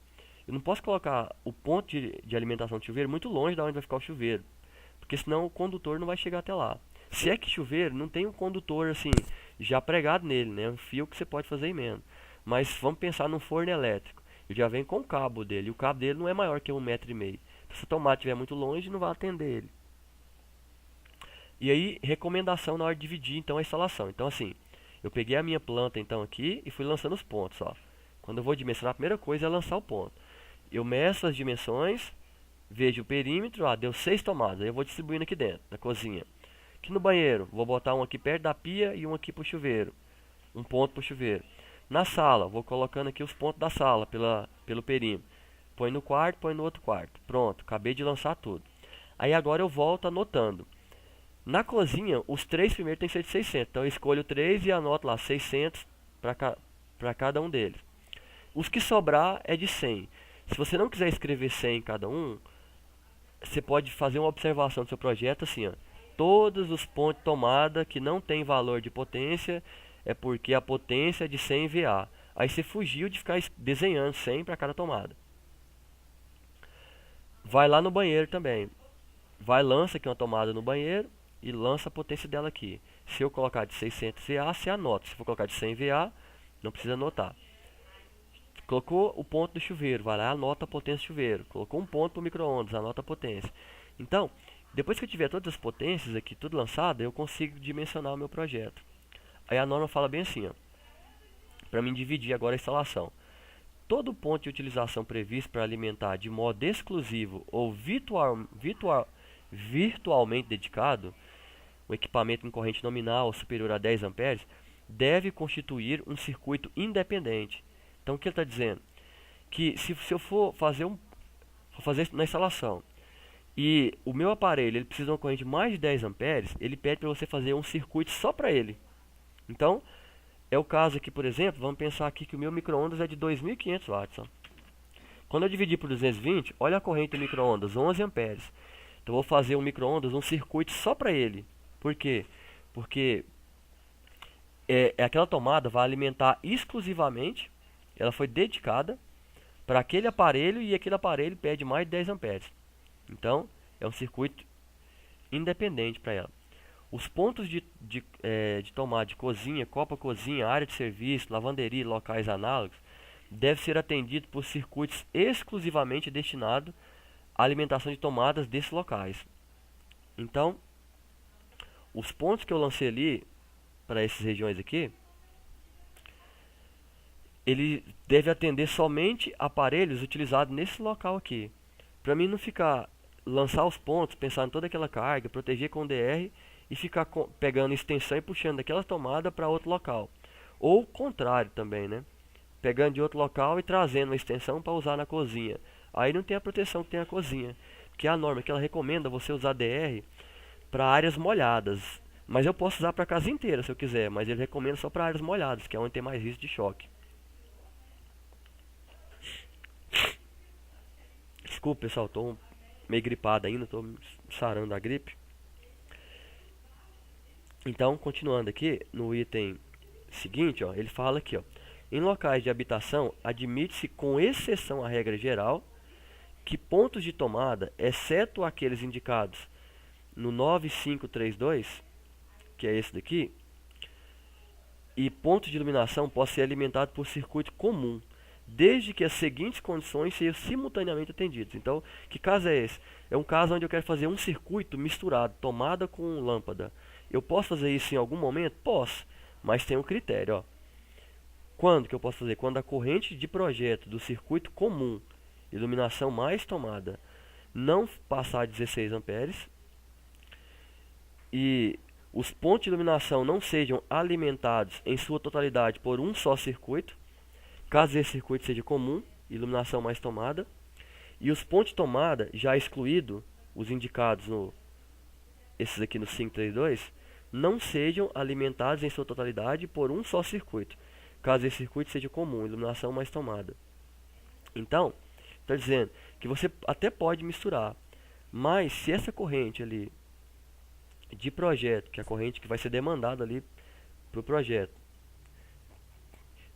Eu não posso colocar o ponto de alimentação de chuveiro muito longe da onde vai ficar o chuveiro, porque senão o condutor não vai chegar até lá. Se é que chuveiro, não tem um condutor assim, já pregado nele, né? Um fio que você pode fazer emenda. Mas vamos pensar num forno elétrico. Ele já vem com o cabo dele. E o cabo dele não é maior que 1,5 m. Se a tomada estiver muito longe, não vai atender ele. E aí, recomendação na hora de dividir então a instalação. Então assim, eu peguei a minha planta então aqui e fui lançando os pontos. Ó. Quando eu vou dimensionar, a primeira coisa é lançar o ponto. Eu meço as dimensões, vejo o perímetro, deu 6 tomadas. Aí eu vou distribuindo aqui dentro, na cozinha. Aqui no banheiro, vou botar um aqui perto da pia e um aqui para o chuveiro. Um ponto para o chuveiro. Na sala, vou colocando aqui os pontos da sala pelo perímetro. Põe no quarto, põe no outro quarto. Pronto, acabei de lançar tudo. Aí agora eu volto anotando. Na cozinha, os 3 primeiros tem que ser de 600. Então eu escolho 3 e anoto lá 600 para cada um deles. Os que sobrar é de 100. Se você não quiser escrever 100 em cada um, você pode fazer uma observação do seu projeto assim, ó. Todos os pontos de tomada que não tem valor de potência é porque a potência é de 100 VA. Aí você fugiu de ficar desenhando 100 para cada tomada. Vai lá no banheiro também. Lança aqui uma tomada no banheiro e lança a potência dela aqui. Se eu colocar de 600 VA, você anota. Se for colocar de 100 VA, não precisa anotar. Colocou o ponto do chuveiro, vai lá, anota a potência do chuveiro. Colocou um ponto para o micro-ondas, anota a potência. Então, depois que eu tiver todas as potências aqui, tudo lançado, eu consigo dimensionar o meu projeto. Aí a norma fala bem assim, ó, para mim dividir agora a instalação. Todo ponto de utilização previsto para alimentar de modo exclusivo ou virtualmente dedicado o equipamento em corrente nominal superior a 10 amperes deve constituir um circuito independente. Então o que ele está dizendo? Que se eu for fazer na instalação e o meu aparelho ele precisa de uma corrente de mais de 10 amperes, ele pede para você fazer um circuito só para ele. Então, é o caso aqui, por exemplo, vamos pensar aqui que o meu micro-ondas é de 2.500 watts. Ó. Quando eu dividir por 220, olha a corrente do micro-ondas, 11 amperes. Então, eu vou fazer um micro-ondas, um circuito só para ele. Por quê? Porque aquela tomada vai alimentar exclusivamente, ela foi dedicada para aquele aparelho e aquele aparelho pede mais de 10 amperes. Então, é um circuito independente para ela. Os pontos de tomada de cozinha, copa-cozinha, área de serviço, lavanderia e locais análogos devem ser atendidos por circuitos exclusivamente destinados à alimentação de tomadas desses locais. Então, os pontos que eu lancei ali para essas regiões aqui, ele deve atender somente aparelhos utilizados nesse local aqui. Para mim não ficar lançar os pontos, pensar em toda aquela carga, proteger com DR e ficar pegando extensão e puxando daquela tomada para outro local. Ou o contrário também, né? Pegando de outro local e trazendo uma extensão para usar na cozinha. Aí não tem a proteção que tem a cozinha. Que é a norma que ela recomenda você usar DR para áreas molhadas. Mas eu posso usar para a casa inteira se eu quiser, mas ele recomenda só para áreas molhadas, que é onde tem mais risco de choque. Desculpa, pessoal, estou meio gripado ainda, estou sarando a gripe. Então, continuando aqui, no item seguinte, ó, ele fala aqui, ó, em locais de habitação, admite-se, com exceção à regra geral, que pontos de tomada, exceto aqueles indicados no 9532, que é esse daqui, e pontos de iluminação possam ser alimentados por circuito comum, desde que as seguintes condições sejam simultaneamente atendidas. Então, que caso é esse? É um caso onde eu quero fazer um circuito misturado, tomada com lâmpada. Eu posso fazer isso em algum momento? Posso, mas tem um critério. Ó. Quando que eu posso fazer? Quando a corrente de projeto do circuito comum, iluminação mais tomada, não passar de 16 amperes e os pontos de iluminação não sejam alimentados em sua totalidade por um só circuito, caso esse circuito seja comum, iluminação mais tomada, e os pontos de tomada já excluído, os indicados esses aqui no 532, não sejam alimentados em sua totalidade por um só circuito, caso esse circuito seja comum, iluminação mais tomada. Então, está dizendo que você até pode misturar, mas se essa corrente ali de projeto, que é a corrente que vai ser demandada ali para o projeto,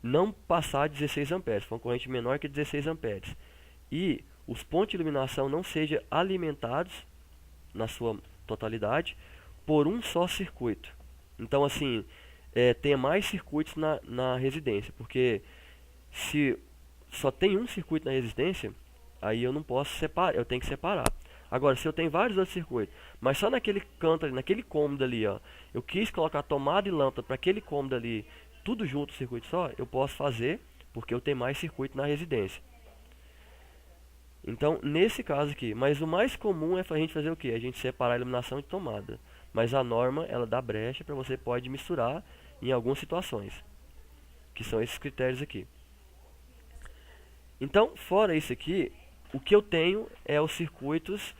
não passar de 16 amperes, for uma corrente menor que 16 amperes, e os pontos de iluminação não sejam alimentados na sua totalidade por um só circuito. Então, assim, tenha mais circuitos na residência, porque se só tem um circuito na residência, aí eu não posso separar, eu tenho que separar. Agora, se eu tenho vários outros circuitos, mas só naquele canto ali, naquele cômodo ali, ó, eu quis colocar tomada e lâmpada para aquele cômodo ali, tudo junto, circuito só, eu posso fazer, porque eu tenho mais circuito na residência. Então, nesse caso aqui, mas o mais comum é a gente fazer o que? A gente separar a iluminação de tomada. Mas a norma, ela dá brecha para você pode misturar em algumas situações, que são esses critérios aqui. Então, fora isso aqui, o que eu tenho é os circuitos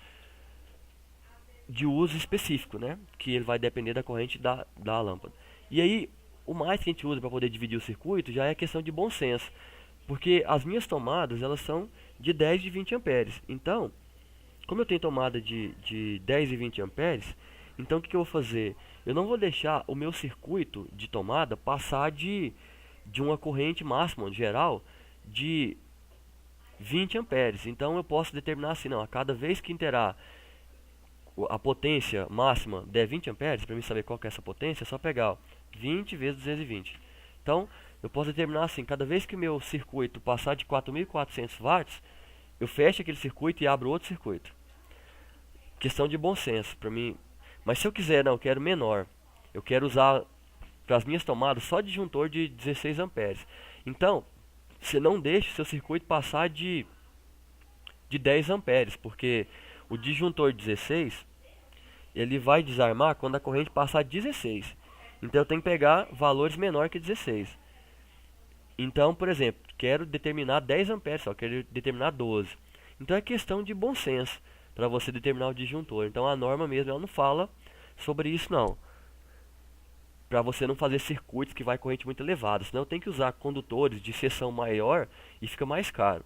de uso específico, né? Que ele vai depender da corrente da lâmpada. E aí, o mais que a gente usa para poder dividir o circuito já é questão de bom senso. Porque as minhas tomadas, elas são de 10 e 20 amperes. Então, como eu tenho tomada de 10 e 20 amperes, então o que eu vou fazer? Eu não vou deixar o meu circuito de tomada passar de uma corrente máxima, geral, de 20 amperes. Então eu posso determinar assim, não, a cada vez que interar a potência máxima der 20 amperes, para mim saber qual que é essa potência, é só pegar ó, 20 vezes 220. Então, eu posso determinar assim, cada vez que o meu circuito passar de 4.400 watts, eu fecho aquele circuito e abro outro circuito. Questão de bom senso para mim. Mas se eu quiser, não, eu quero menor. Eu quero usar para as minhas tomadas só disjuntor de 16 amperes. Então, você não deixe seu circuito passar de 10 amperes, porque o disjuntor 16 ele vai desarmar quando a corrente passar de 16. Então eu tenho que pegar valores menor que 16. Então, por exemplo, quero determinar 10 amperes só, quero determinar 12. Então é questão de bom senso para você determinar o disjuntor. Então a norma mesmo ela não fala sobre isso não. Para você não fazer circuitos que vai corrente muito elevada, senão tem que usar condutores de seção maior e fica mais caro.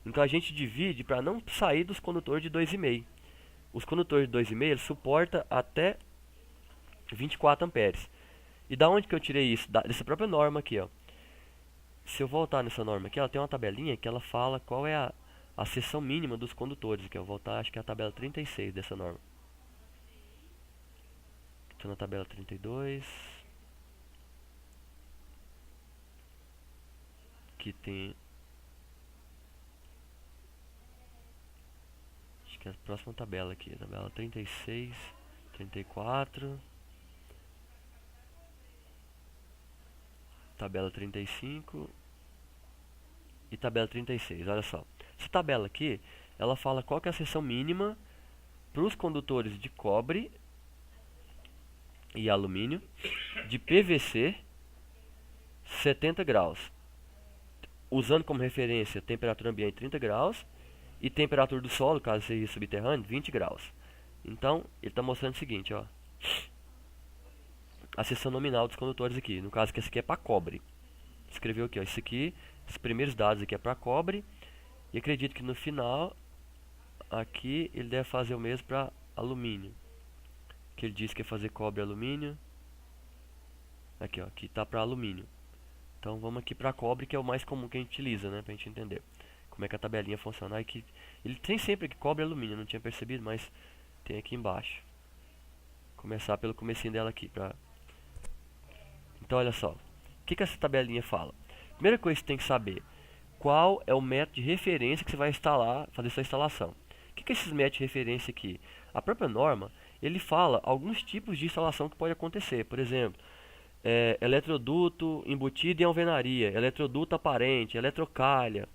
Então a gente divide para não sair dos condutores de 2,5. Os condutores de 2,5 eles suportam até 24 amperes. E da onde que eu tirei isso? Dessa própria norma aqui, ó. Se eu voltar nessa norma aqui, ela tem uma tabelinha que ela fala qual é a seção mínima dos condutores. Aqui eu vou voltar, acho que é a tabela 36 dessa norma. Estou na tabela 32. Aqui tem... acho que é a próxima tabela aqui. Tabela 36, 34... tabela 35 e tabela 36, olha só. Essa tabela aqui, ela fala qual que é a seção mínima para os condutores de cobre e alumínio, de PVC, 70 graus. Usando como referência temperatura ambiente 30 graus e temperatura do solo, caso seja subterrâneo, 20 graus. Então, ele está mostrando o seguinte, ó. A seção nominal dos condutores aqui. No caso que esse aqui é para cobre. Escreveu aqui, ó, isso aqui, os primeiros dados aqui é para cobre. E acredito que no final, aqui ele deve fazer o mesmo para alumínio. Que ele disse que ia fazer cobre e alumínio. Aqui, ó, aqui está para alumínio. Então vamos aqui para cobre, que é o mais comum que a gente utiliza, né, para a gente entender como é que a tabelinha funciona. Aqui, ele tem sempre aqui cobre e alumínio, não tinha percebido, mas tem aqui embaixo. Começar pelo comecinho dela aqui para... Então, olha só. O que essa tabelinha fala? Primeira coisa que você tem que saber. Qual é o método de referência que você vai instalar, fazer sua instalação. O que é esses métodos de referência aqui? A própria norma, ele fala alguns tipos de instalação que pode acontecer. Por exemplo, eletroduto embutido em alvenaria, eletroduto aparente, eletrocalha.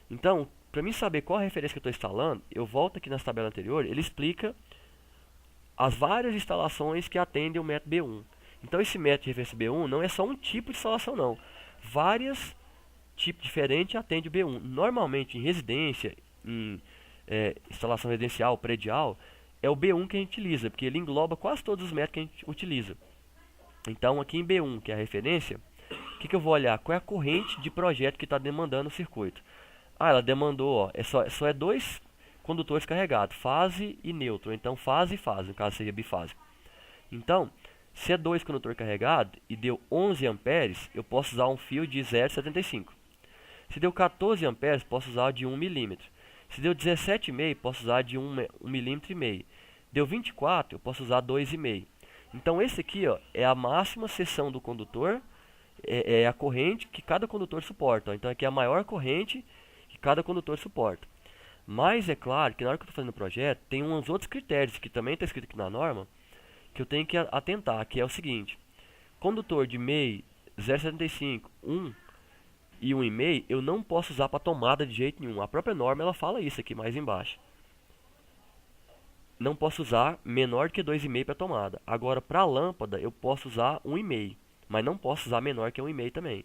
Então, para mim saber qual a referência que eu estou instalando, eu volto aqui nessa tabela anterior, ele explica as várias instalações que atendem o método B1. Então esse método de referência B1 não é só um tipo de instalação não. Vários tipos diferentes atendem o B1. Normalmente em residência, em instalação residencial, predial, é o B1 que a gente utiliza, porque ele engloba quase todos os métodos que a gente utiliza. Então aqui em B1, que é a referência, o que eu vou olhar? Qual é a corrente de projeto que está demandando o circuito? Ah, ela demandou, ó, só é 2 condutores carregados, fase e neutro. Então fase e fase, no caso seria bifásico. Então, se é 2 condutores carregados e deu 11 amperes, eu posso usar um fio de 0,75. Se deu 14 amperes, posso usar de 1 milímetro. Se deu 17,5, posso usar de 1 milímetro e meio. Deu 24, eu posso usar 2,5. Então esse aqui, ó, é a máxima seção do condutor, é a corrente que cada condutor suporta. Ó. Então aqui é a maior corrente que cada condutor suporta. Mas é claro que na hora que eu estou fazendo o projeto, tem uns outros critérios que também está escrito aqui na norma, que eu tenho que atentar, que é o seguinte. Condutor de MEI 0,75, 1 e 1,5, eu não posso usar para tomada de jeito nenhum. A própria norma ela fala isso aqui mais embaixo. Não posso usar menor que 2,5 para tomada. Agora, para a lâmpada, eu posso usar 1,5, mas não posso usar menor que 1,5 também.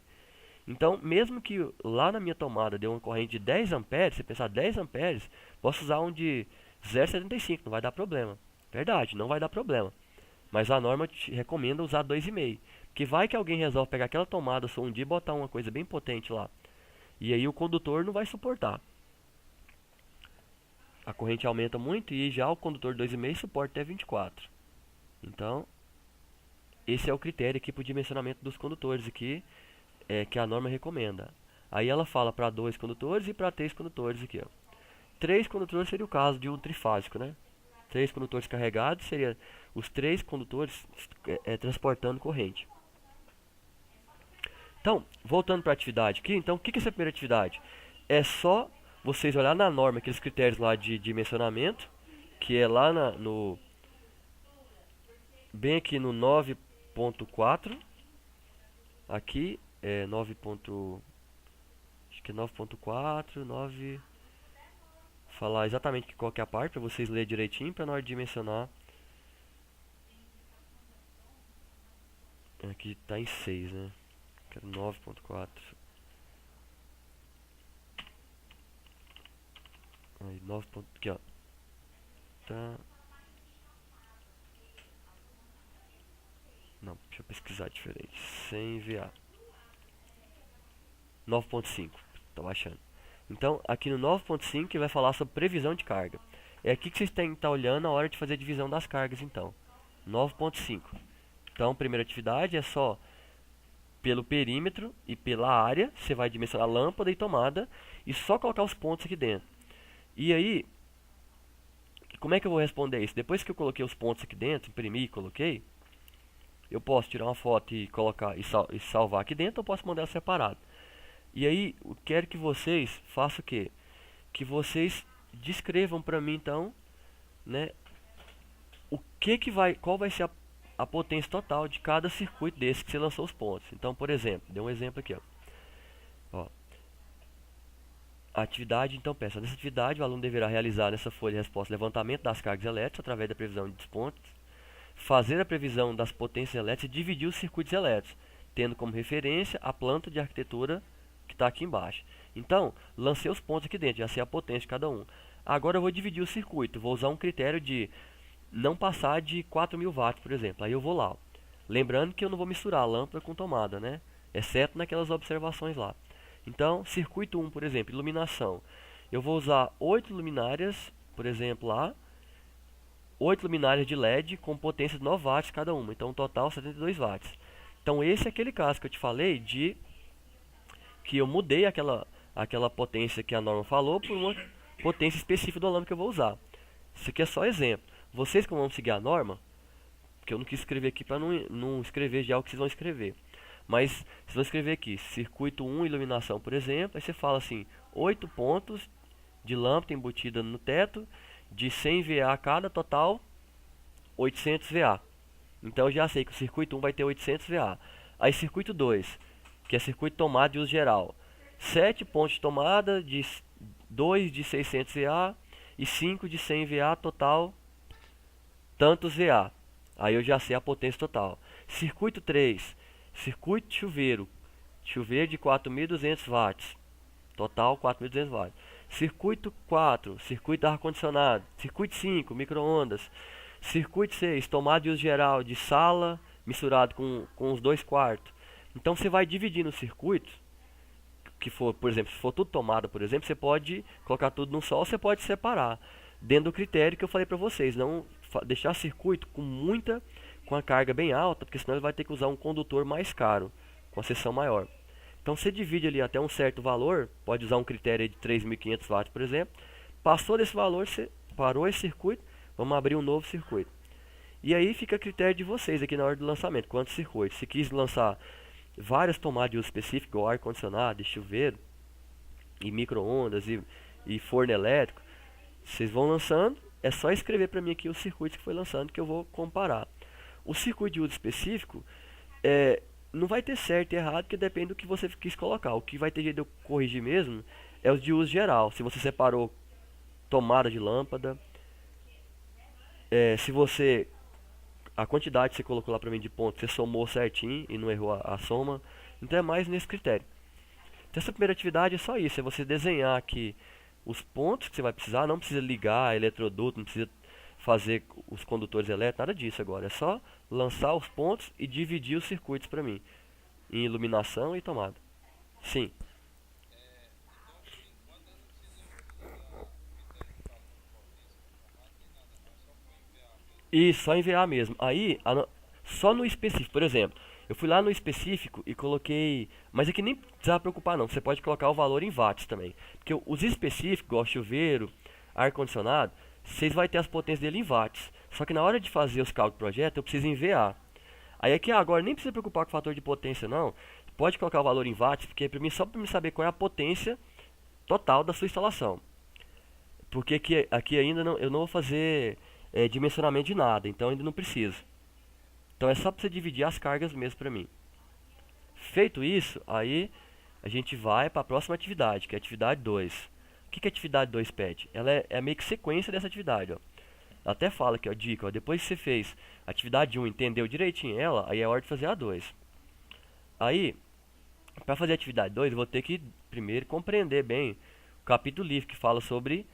Então, mesmo que lá na minha tomada dê uma corrente de 10 amperes, se pensar 10 amperes, posso usar um de 0,75, não vai dar problema. Verdade, não vai dar problema. Mas a norma te recomenda usar 2,5. Porque vai que alguém resolve pegar aquela tomada só um dia e botar uma coisa bem potente lá. E aí o condutor não vai suportar. A corrente aumenta muito e já o condutor 2,5 suporta até 24. Então, esse é o critério aqui para o dimensionamento dos condutores aqui, que a norma recomenda. Aí ela fala para 2 condutores e para 3 condutores aqui. Ó. 3 condutores seria o caso de um trifásico, né? 3 condutores carregados seria os 3 condutores transportando corrente. Então, voltando para a atividade aqui, então o que é essa primeira atividade? É só vocês olhar na norma aqueles critérios lá de dimensionamento, que é lá bem aqui no 9.4, aqui é 9. Acho que é 9.4, 9. Falar exatamente qual que é a parte para vocês lerem direitinho, para na hora de dimensionar. Aqui está em 6, né? Quero 9.4. Aí 9. Aqui, ó. Tá. Não, deixa eu pesquisar diferente. 100 VA. 9.5. Tô baixando. Então, aqui no 9.5 vai falar sobre previsão de carga. É aqui que vocês têm que estar olhando na hora de fazer a divisão das cargas, então. 9.5. Então, primeira atividade é só pelo perímetro e pela área. Você vai dimensionar lâmpada e tomada e só colocar os pontos aqui dentro. E aí, como é que eu vou responder isso? Depois que eu coloquei os pontos aqui dentro, imprimi e coloquei, eu posso tirar uma foto e colocar e salvar aqui dentro, ou posso mandar separado. E aí, eu quero que vocês façam o quê? Que vocês descrevam para mim então, né, qual vai ser a potência total de cada circuito desse que você lançou os pontos. Então, por exemplo, dei um exemplo aqui, ó. A atividade, então, peça. Nessa atividade, o aluno deverá realizar nessa folha de resposta levantamento das cargas elétricas através da previsão dos pontos, fazer a previsão das potências elétricas e dividir os circuitos elétricos, tendo como referência a planta de arquitetura que está aqui embaixo. Então, lancei os pontos aqui dentro, já sei a potência de cada um. Agora eu vou dividir o circuito, vou usar um critério de não passar de 4.000 watts, por exemplo. Aí eu vou lá. Lembrando que eu não vou misturar lâmpada com tomada, né? Exceto naquelas observações lá. Então, circuito 1, por exemplo, iluminação. Eu vou usar 8 luminárias, por exemplo, lá. 8 luminárias de LED com potência de 9 watts cada uma. Então, total 72 watts. Então, esse é aquele caso que eu te falei de que eu mudei aquela potência que a norma falou por uma potência específica do lâmpada que eu vou usar. Isso aqui é só exemplo. Vocês que vão seguir a norma, porque eu não quis escrever aqui para não escrever já o que vocês vão escrever. Mas vocês vão escrever aqui, circuito 1, iluminação, por exemplo. Aí você fala assim, 8 pontos de lâmpada embutida no teto, de 100 VA cada, total 800 VA. Então eu já sei que o circuito 1 vai ter 800 VA. Aí circuito 2, que é circuito tomada de uso geral. 7 pontos de tomada, 2 de 600 VA e 5 de 100 VA, total tantos VA. Aí eu já sei a potência total. Circuito 3, circuito de chuveiro de 4.200 watts, total 4.200 watts. Circuito 4, circuito de ar-condicionado. Circuito 5, micro-ondas. Circuito 6, tomada de uso geral de sala misturado com os 2 quartos. Então você vai dividindo os circuitos, que for, por exemplo, se for tudo tomada, por exemplo, você pode colocar tudo num só, ou você pode separar, dentro do critério que eu falei para vocês, não deixar circuito com a carga bem alta, porque senão ele vai ter que usar um condutor mais caro, com a seção maior. Então você divide ali até um certo valor, pode usar um critério de 3.500 watts, por exemplo. Passou desse valor, você parou esse circuito, vamos abrir um novo circuito. E aí fica a critério de vocês aqui na hora do lançamento, quantos circuitos. Se quis lançar várias tomadas de uso específico, igual ar-condicionado, chuveiro, e micro-ondas, e forno elétrico, vocês vão lançando, é só escrever para mim aqui os circuitos que foi lançando que eu vou comparar. O circuito de uso específico não vai ter certo e errado, porque depende do que você quis colocar. O que vai ter jeito de eu corrigir mesmo é os de uso geral. Se você separou tomada de lâmpada, se você a quantidade que você colocou lá para mim de pontos, você somou certinho e não errou a soma. Então é mais nesse critério. Então essa primeira atividade é só isso, é você desenhar aqui os pontos que você vai precisar, não precisa ligar eletroduto, não precisa fazer os condutores elétricos, nada disso agora. É só lançar os pontos e dividir os circuitos para mim, em iluminação e tomada. Sim. E só enviar mesmo. Aí, só no específico, por exemplo, eu fui lá no específico e coloquei. Mas aqui nem precisava preocupar, não. Você pode colocar o valor em watts também. Porque os específicos, igual chuveiro, ar-condicionado, vocês vão ter as potências dele em watts. Só que na hora de fazer os cálculos do projeto, eu preciso em VA. Aí aqui agora nem precisa preocupar com o fator de potência, não. pode colocar o valor em watts, porque para mim, só para mim saber qual é a potência total da sua instalação. Porque aqui ainda eu não vou fazer dimensionamento de nada, então ainda não preciso. Então é só para você dividir as cargas mesmo para mim. Feito isso, aí a gente vai para a próxima atividade, que é a atividade 2. O que a atividade 2 pede? Ela é meio que sequência dessa atividade, ó. Ela até fala aqui, ó, dica, ó, depois que você fez a atividade 1, entendeu direitinho ela, aí é hora de fazer a 2. Aí, para fazer a atividade 2, eu vou ter que primeiro compreender bem o capítulo livre que fala sobre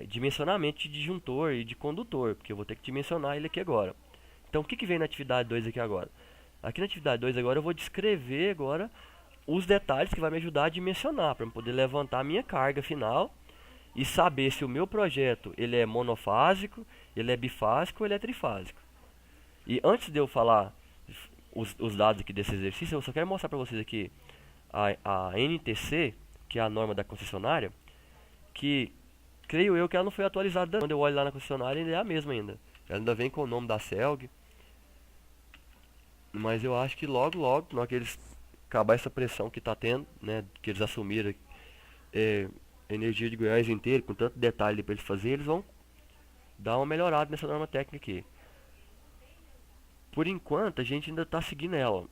dimensionamento de disjuntor e de condutor, porque eu vou ter que dimensionar ele aqui agora. Então, o que vem na atividade 2 aqui agora? Aqui na atividade 2 agora eu vou descrever agora os detalhes que vai me ajudar a dimensionar, para eu poder levantar a minha carga final e saber se o meu projeto ele é monofásico, ele é bifásico ou ele é trifásico. E antes de eu falar os dados aqui desse exercício, eu só quero mostrar para vocês aqui a NTC, que é a norma da concessionária, que creio eu que ela não foi atualizada. Quando eu olho lá na concessionária, ainda é a mesma ainda. Ela ainda vem com o nome da CELG. Mas eu acho que logo, na hora que eles acabar essa pressão que está tendo, né, que eles assumiram Energia de Goiás inteiro, com tanto detalhe para eles fazerem, eles vão dar uma melhorada nessa norma técnica aqui. Por enquanto, a gente ainda está seguindo ela.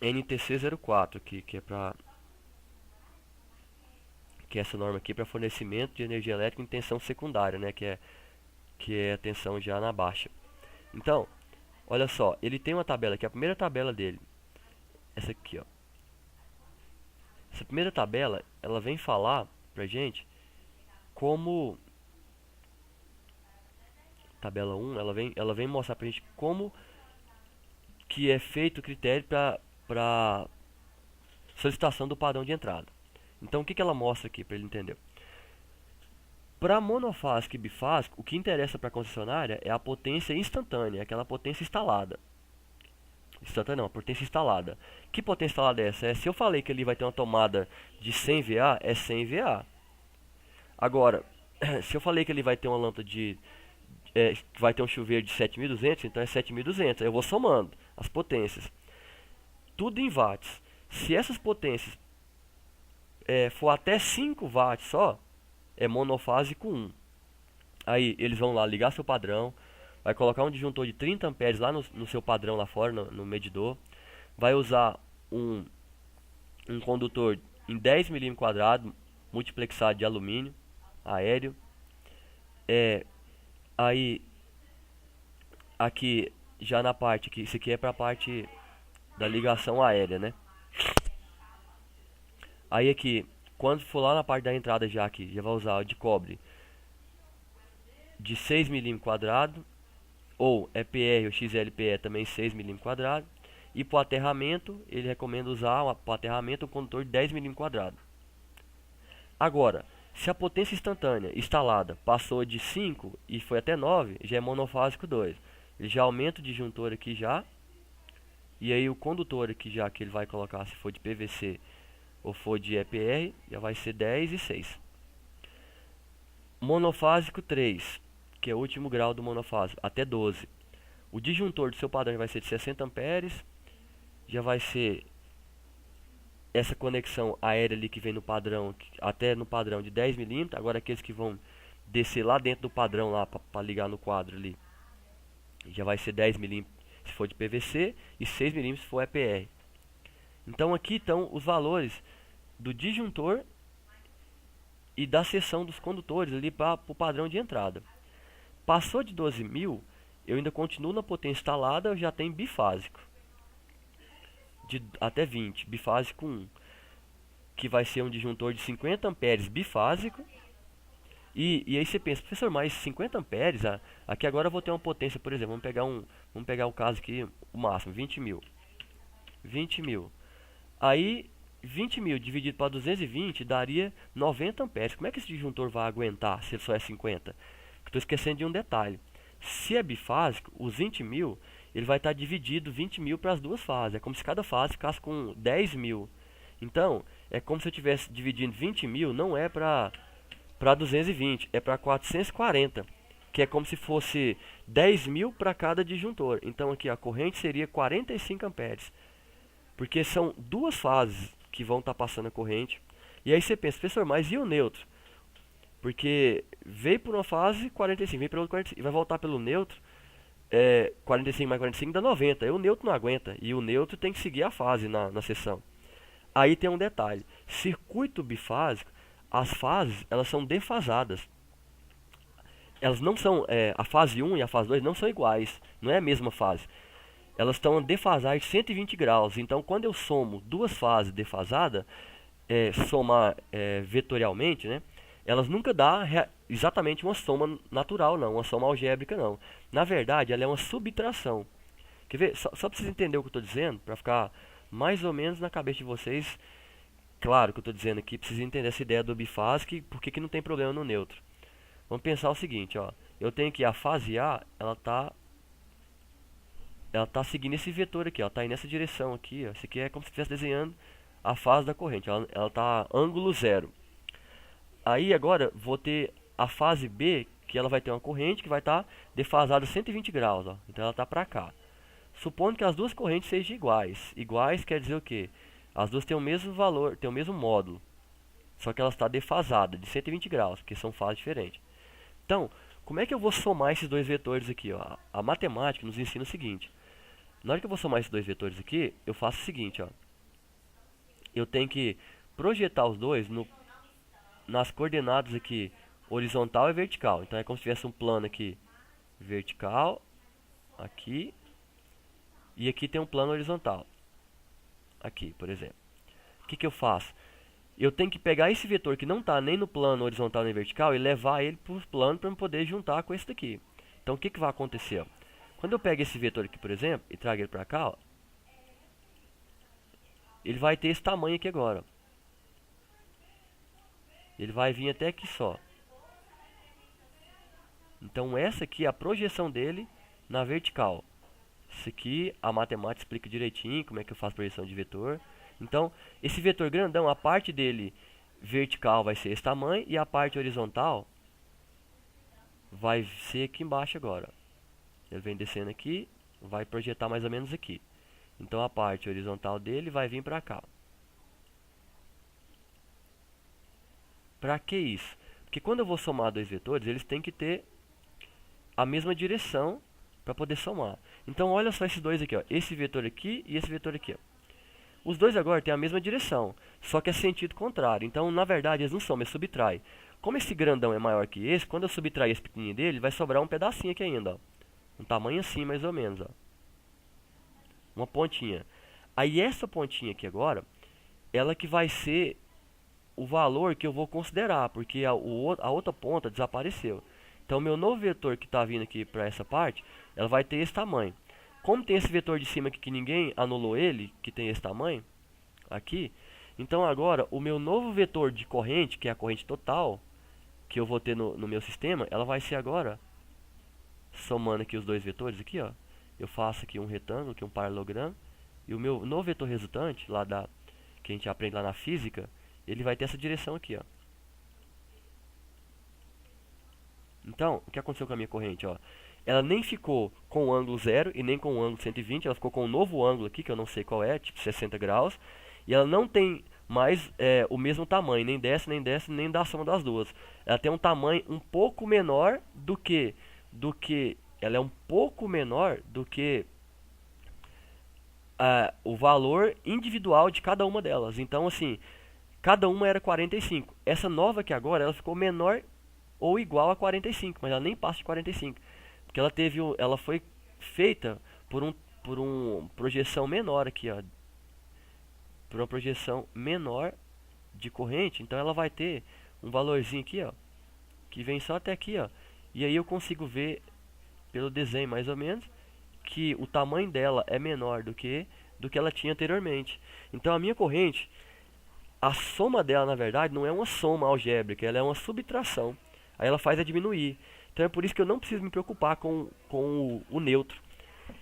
NTC 04 aqui, que é essa norma aqui para fornecimento de energia elétrica em tensão secundária, né, que é a tensão já na baixa. Então, olha só, ele tem uma tabela aqui, a primeira tabela dele, essa aqui, ó. Essa primeira tabela, ela vem falar pra gente como tabela 1, ela vem mostrar pra gente como que é feito o critério para solicitação do padrão de entrada. Então, o que ela mostra aqui para ele entender? Para monofásico e bifásico, o que interessa para a concessionária é a potência instantânea, aquela potência instalada. Instantânea não, a potência instalada. Que potência instalada é essa? Se eu falei que ele vai ter uma tomada de 100 VA, é 100 VA. Agora, se eu falei que ele vai ter uma lâmpada vai ter um chuveiro de 7.200, então é 7.200. Eu vou somando as potências. Tudo em watts. Se essas potências for até 5 watts só, é monofásico 1. Aí eles vão lá ligar seu padrão, vai colocar um disjuntor de 30 amperes lá no seu padrão lá fora, no medidor. Vai usar um condutor em 10 mm², multiplexado de alumínio, aéreo. Aí, aqui, já na parte, isso aqui é para a parte da ligação aérea, né? Aí aqui, quando for lá na parte da entrada já aqui, já vai usar o de cobre de 6 mm², ou EPR ou XLPE também 6 mm². E para o aterramento, ele recomenda usar para o aterramento um condutor de 10 mm². Agora, se a potência instantânea instalada passou de 5 e foi até 9, já é monofásico 2. Ele já aumenta o disjuntor aqui já. E aí o condutor aqui já que ele vai colocar, se for de PVC ou for de EPR, já vai ser 10 e 6. Monofásico 3, que é o último grau do monofásico, até 12. O disjuntor do seu padrão vai ser de 60 amperes. Já vai ser essa conexão aérea ali que vem no padrão, até no padrão de 10 mm. Agora aqueles que vão descer lá dentro do padrão lá para ligar no quadro ali, já vai ser 10 mm se for de PVC e 6 mm se for EPR. Então aqui estão os valores do disjuntor e da seção dos condutores ali para o padrão de entrada. Passou de 12.000, eu ainda continuo na potência instalada, eu já tenho bifásico. De até 20, bifásico 1, que vai ser um disjuntor de 50 amperes bifásico. E aí você pensa, professor, mas 50 amperes, aqui agora eu vou ter uma potência, por exemplo, vamos pegar o caso aqui, o máximo, 20.000. 20.000. Aí, 20.000 dividido para 220 daria 90 amperes. Como é que esse disjuntor vai aguentar se ele só é 50? Estou esquecendo de um detalhe. Se é bifásico, os 20.000, ele vai estar dividido 20.000 para as duas fases. É como se cada fase ficasse com 10.000. Então, é como se eu estivesse dividindo 20.000, não é para 220, é para 440, que é como se fosse 10.000 para cada disjuntor. Então aqui a corrente seria 45 amperes. Porque são duas fases que vão estar passando a corrente. E aí você pensa, professor, mas e o neutro? Porque veio por uma fase 45, vem pela outra 45, e vai voltar pelo neutro. 45 mais 45 dá 90. Aí o neutro não aguenta. E o neutro tem que seguir a fase na seção. Aí tem um detalhe. Circuito bifásico, as fases elas são defasadas. Elas não são, a fase 1 e a fase 2 não são iguais. Não é a mesma fase. Elas estão defasadas de 120 graus. Então quando eu somo duas fases defasadas, somar vetorialmente, né? Elas nunca dão exatamente uma soma natural, não, uma soma algébrica, não. Na verdade, ela é uma subtração. Quer ver? Só para vocês entenderem o que eu estou dizendo, para ficar mais ou menos na cabeça de vocês, claro que eu estou dizendo aqui, precisa entender essa ideia do bifásico e por que não tem problema no neutro. Vamos pensar o seguinte, ó. Eu tenho que a fase A, ela tá seguindo esse vetor aqui, ó, tá aí nessa direção aqui, ó. Isso aqui é como se estivesse desenhando a fase da corrente, ela tá ângulo zero. Aí agora vou ter a fase B, que ela vai ter uma corrente que vai estar defasada 120 graus, ó. Então ela está para cá. Supondo que as duas correntes sejam iguais. Iguais quer dizer o quê? As duas têm o mesmo valor, têm o mesmo módulo. Só que ela está defasada de 120 graus, porque são fases diferentes. Então, como é que eu vou somar esses dois vetores aqui, ó? A matemática nos ensina o seguinte. Na hora que eu vou somar esses dois vetores aqui, eu faço o seguinte, ó. Eu tenho que projetar os dois nas coordenadas aqui, horizontal e vertical. Então é como se tivesse um plano aqui vertical, aqui, e aqui tem um plano horizontal, aqui, por exemplo. O que eu faço? Eu tenho que pegar esse vetor que não está nem no plano horizontal nem vertical e levar ele para o plano para eu poder juntar com esse daqui. Então o que vai acontecer? Ó? Quando eu pego esse vetor aqui, por exemplo, e trago ele para cá, ó, ele vai ter esse tamanho aqui agora. Ó. Ele vai vir até aqui só. Então essa aqui é a projeção dele na vertical. Isso aqui a matemática explica direitinho como é que eu faço projeção de vetor. Então esse vetor grandão, a parte dele vertical vai ser esse tamanho e a parte horizontal vai ser aqui embaixo agora. Ele vem descendo aqui, vai projetar mais ou menos aqui. Então a parte horizontal dele vai vir para cá. Para que isso? Porque quando eu vou somar dois vetores, eles têm que ter a mesma direção para poder somar. Então olha só esses dois aqui, ó, esse vetor aqui e esse vetor aqui. Ó. Os dois agora têm a mesma direção, só que é sentido contrário. Então na verdade eles não somam, eles subtraem. Como esse grandão é maior que esse, quando eu subtrair esse pequenininho dele, vai sobrar um pedacinho aqui ainda. Ó. Um tamanho assim mais ou menos. Ó. Uma pontinha. Aí essa pontinha aqui agora, ela que vai ser o valor que eu vou considerar, porque a outra ponta desapareceu. Então, meu novo vetor que está vindo aqui para essa parte, ela vai ter esse tamanho. Como tem esse vetor de cima aqui que ninguém anulou ele, que tem esse tamanho, aqui, então agora o meu novo vetor de corrente, que é a corrente total, que eu vou ter no meu sistema, ela vai ser agora, somando aqui os dois vetores aqui, ó, eu faço aqui um retângulo, aqui um paralelogramo, e o meu novo vetor resultante, que a gente aprende lá na física, ele vai ter essa direção aqui, ó. Então, o que aconteceu com a minha corrente, ó? Ela nem ficou com o ângulo 0 e nem com o ângulo 120, ela ficou com um novo ângulo aqui, que eu não sei qual é, tipo 60 graus, e ela não tem mais o mesmo tamanho, nem desce, nem da soma das duas. Ela tem um tamanho um pouco menor ela é um pouco menor do que o valor individual de cada uma delas. Então, assim, cada uma era 45. Essa nova aqui agora, ela ficou menor ou igual a 45, mas ela nem passa de 45. Porque ela foi feita por uma projeção menor aqui, ó. Por uma projeção menor de corrente, então ela vai ter um valorzinho aqui, ó, que vem só até aqui, ó. E aí eu consigo ver pelo desenho mais ou menos que o tamanho dela é menor do que ela tinha anteriormente. Então a minha corrente, a soma dela na verdade não é uma soma algébrica, ela é uma subtração. Aí ela faz a diminuir. Então é por isso que eu não preciso me preocupar com o neutro.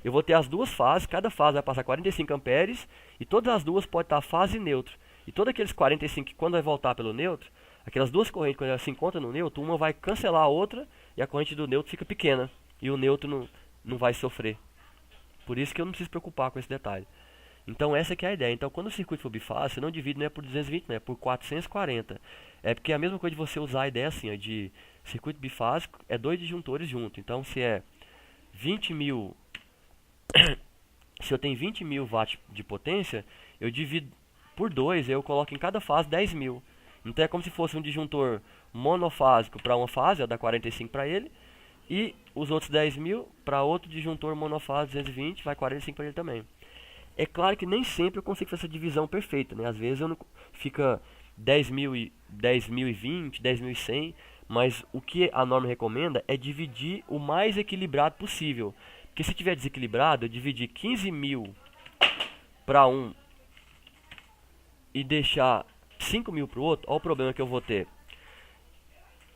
Eu vou ter as duas fases, cada fase vai passar 45 amperes e todas as duas podem estar fase e neutro. E todos aqueles 45 que quando vai voltar pelo neutro, aquelas duas correntes quando elas se encontram no neutro, uma vai cancelar a outra e a corrente do neutro fica pequena. E o neutro não vai sofrer. Por isso que eu não preciso me preocupar com esse detalhe. Então essa que é a ideia. Então quando o circuito for bifásico, você não divide, não é por 220, não é por 440. É porque é a mesma coisa de você usar a ideia assim, ó, de circuito bifásico, é dois disjuntores juntos. Então se é 20.000, se eu tenho 20.000 watts de potência, eu divido por 2, eu coloco em cada fase 10.000. Então é como se fosse um disjuntor monofásico para uma fase, ó, dá 45 para ele, e os outros 10.000 para outro disjuntor monofásico 220, vai 45 para ele também. É claro que nem sempre eu consigo fazer essa divisão perfeita, né? Às vezes eu não fica 10.020, 10.100, mas o que a norma recomenda é dividir o mais equilibrado possível. Porque se tiver desequilibrado, eu dividir 15.000 para um e deixar 5.000 para o outro, olha o problema que eu vou ter.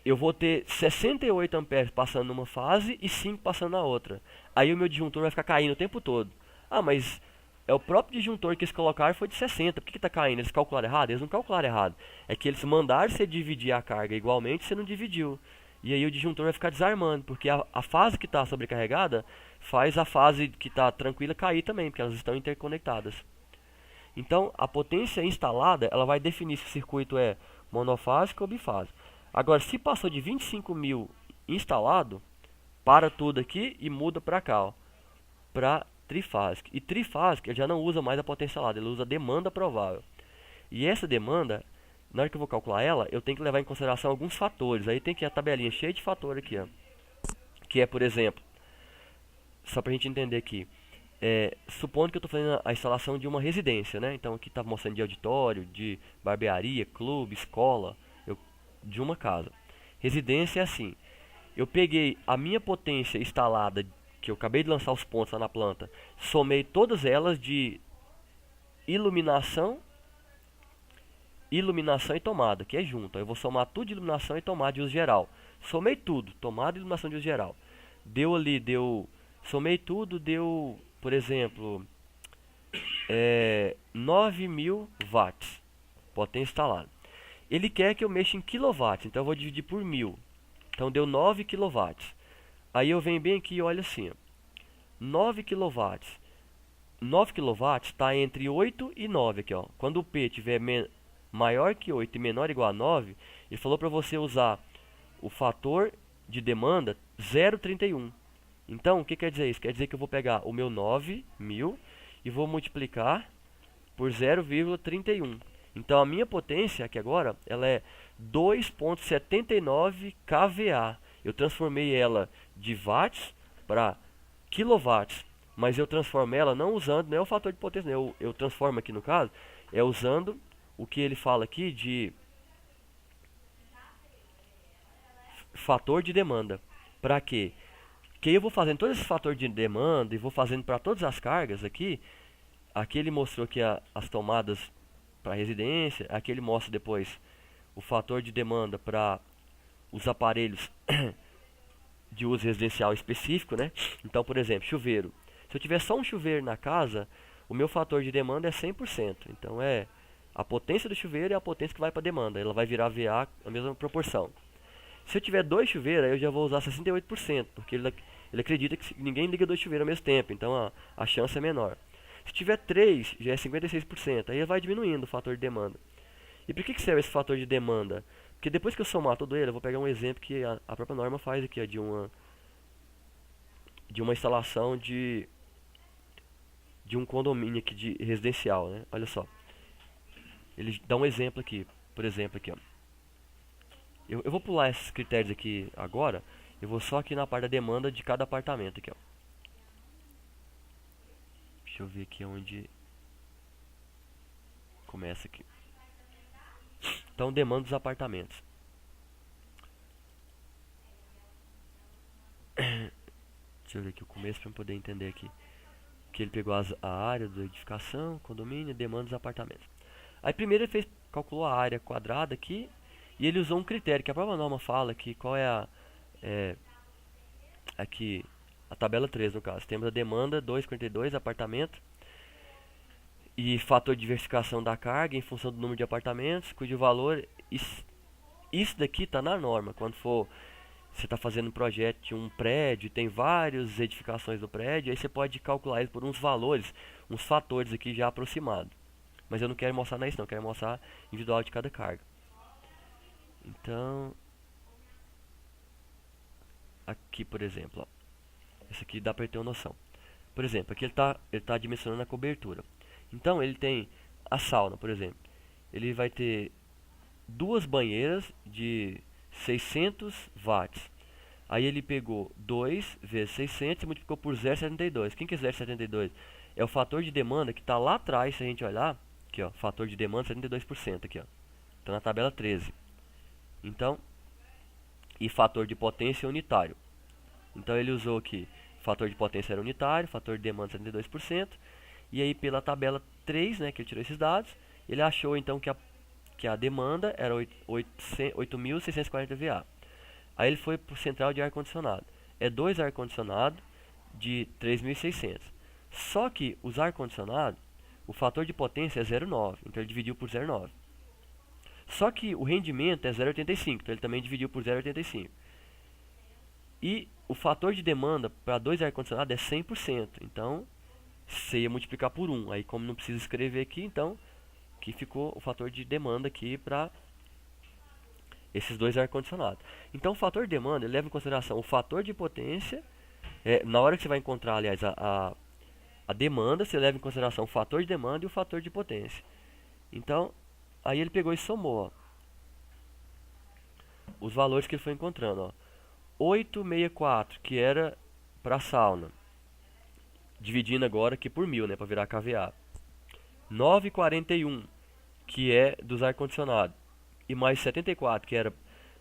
Eu vou ter 68 amperes passando numa fase e 5 passando na outra. Aí o meu disjuntor vai ficar caindo o tempo todo. Ah, mas é o próprio disjuntor que eles colocaram foi de 60. Por que está caindo? Eles calcularam errado? Eles não calcularam errado. É que eles mandaram você dividir a carga igualmente, você não dividiu. E aí o disjuntor vai ficar desarmando, porque a fase que está sobrecarregada faz a fase que está tranquila cair também, porque elas estão interconectadas. Então, a potência instalada, ela vai definir se o circuito é monofásico ou bifásico. Agora, se passou de 25.000 instalado, para tudo aqui e muda para cá, para trifásico. E trifásico, ele já não usa mais a potência instalada, ele usa a demanda provável. E essa demanda, na hora que eu vou calcular ela, eu tenho que levar em consideração alguns fatores. Aí tem que a tabelinha cheia de fatores aqui, ó. Que é, por exemplo, só para a gente entender aqui, supondo que eu estou fazendo a instalação de uma residência, né? Então aqui está mostrando de auditório, de barbearia, clube, escola, de uma casa. Residência é assim, eu peguei a minha potência instalada, que eu acabei de lançar os pontos lá na planta, somei todas elas de iluminação e tomada, que é junto. Eu vou somar tudo de iluminação e tomada de uso geral. Somei tudo, tomada e iluminação de uso geral. Somei tudo, deu, por exemplo, 9.000 watts, potência instalada. Ele quer que eu mexa em quilowatts, então eu vou dividir por 1.000. Então deu 9 quilowatts. Aí eu venho bem aqui e olho assim, ó. 9 quilowatts. 9 quilowatts está entre 8 e 9 aqui, ó. Quando o P tiver maior que 8 e menor ou igual a 9, ele falou para você usar o fator de demanda 0,31. Então, o que quer dizer isso? Quer dizer que eu vou pegar o meu 9.000 e vou multiplicar por 0,31. Então, a minha potência aqui agora, ela é 2,79 kVA. Eu transformei ela de watts para quilowatts, mas eu transformo ela não usando, não é o fator de potência, não. Eu transformo aqui no caso, é usando o que ele fala aqui de fator de demanda. Para quê? Que eu vou fazendo todo esse fator de demanda e vou fazendo para todas as cargas aqui. Aqui ele mostrou aqui as tomadas para residência. Aqui ele mostra depois o fator de demanda para os aparelhos de uso residencial específico, né? Então, por exemplo, chuveiro. Se eu tiver só um chuveiro na casa, o meu fator de demanda é 100%. Então, é a potência do chuveiro é a potência que vai para a demanda. Ela vai virar VA a mesma proporção. Se eu tiver dois chuveiros, aí eu já vou usar 68%, porque ele acredita que ninguém liga dois chuveiros ao mesmo tempo, então a chance é menor. Se tiver três, já é 56%, aí vai diminuindo o fator de demanda. E por que serve esse fator de demanda? Porque depois que eu somar todo ele, eu vou pegar um exemplo que a própria norma faz aqui, ó, de uma instalação de um condomínio aqui de residencial, né? Olha só. Ele dá um exemplo aqui, por exemplo aqui, ó. Eu vou pular esses critérios aqui agora. Eu vou só aqui na parte da demanda de cada apartamento aqui, ó. Deixa eu ver aqui onde começa aqui. Então, demanda dos apartamentos. Deixa eu ver aqui o começo para poder entender aqui. Que ele pegou a área da edificação, condomínio, demanda dos apartamentos. Aí primeiro ele calculou a área quadrada aqui. E ele usou um critério que a própria norma fala que qual é aqui a tabela 3 no caso. Temos a demanda 242 apartamento e fator de diversificação da carga em função do número de apartamentos, cujo valor isso daqui está na norma. Quando for você está fazendo um projeto de um prédio, tem várias edificações do prédio, aí você pode calcular isso por uns valores, uns fatores aqui já aproximados. Mas eu não quero mostrar isso não, eu quero mostrar individual de cada carga. Então, aqui por exemplo, ó, esse aqui dá para ter uma noção. Por exemplo, aqui ele tá dimensionando a cobertura. Então ele tem a sauna, por exemplo. Ele vai ter duas banheiras de 600 watts. Aí ele pegou 2 vezes 600 e multiplicou por 0,72. Quem que é 0,72? É o fator de demanda que está lá atrás, se a gente olhar. Aqui, ó, fator de demanda 72%, aqui, ó. Está na tabela 13. Então, e fator de potência unitário. Então ele usou aqui, fator de potência era unitário, fator de demanda 72%. E aí pela tabela 3, né, que ele tirou esses dados, ele achou então que a demanda era 8.640 VA. Aí ele foi para o central de ar-condicionado. É 2 ar-condicionado de 3.600. Só que os ar-condicionado, o fator de potência é 0,9. Então ele dividiu por 0,9. Só que o rendimento é 0,85. Então ele também dividiu por 0,85. E o fator de demanda para 2 ar-condicionado é 100%. Então você ia multiplicar por 1. Aí como não precisa escrever aqui, então aqui ficou o fator de demanda aqui para esses dois ar-condicionados. Então o fator de demanda ele leva em consideração o fator de potência. Na hora que você vai encontrar, aliás, a demanda, você leva em consideração o fator de demanda e o fator de potência. Então, aí ele pegou e somou, ó, os valores que ele foi encontrando. Ó. 864, que era para sauna. Dividindo agora aqui por 1000, né, para virar kVA. 941, que é dos ar-condicionado, e mais 74, que era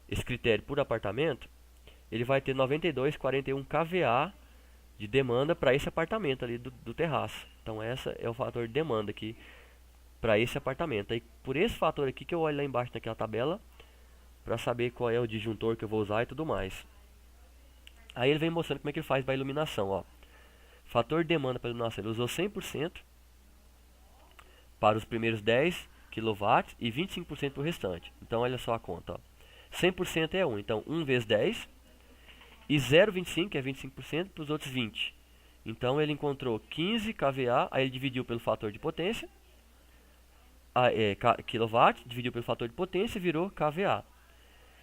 esse critério por apartamento, ele vai ter 92,41 kVA de demanda para esse apartamento ali do terraço. Então essa é o fator de demanda aqui para esse apartamento. Aí por esse fator aqui que eu olho lá embaixo naquela tabela para saber qual é o disjuntor que eu vou usar e tudo mais. Aí ele vem mostrando como é que ele faz para a iluminação, ó. Fator de demanda para iluminação, ele usou 100% para os primeiros 10 kW e 25% para o restante. Então olha só a conta, ó. 100% é 1, então 1 vezes 10 e 0,25 que é 25% para os outros 20. Então ele encontrou 15 kVA, aí ele dividiu pelo fator de potência, kW, dividiu pelo fator de potência e virou kVA.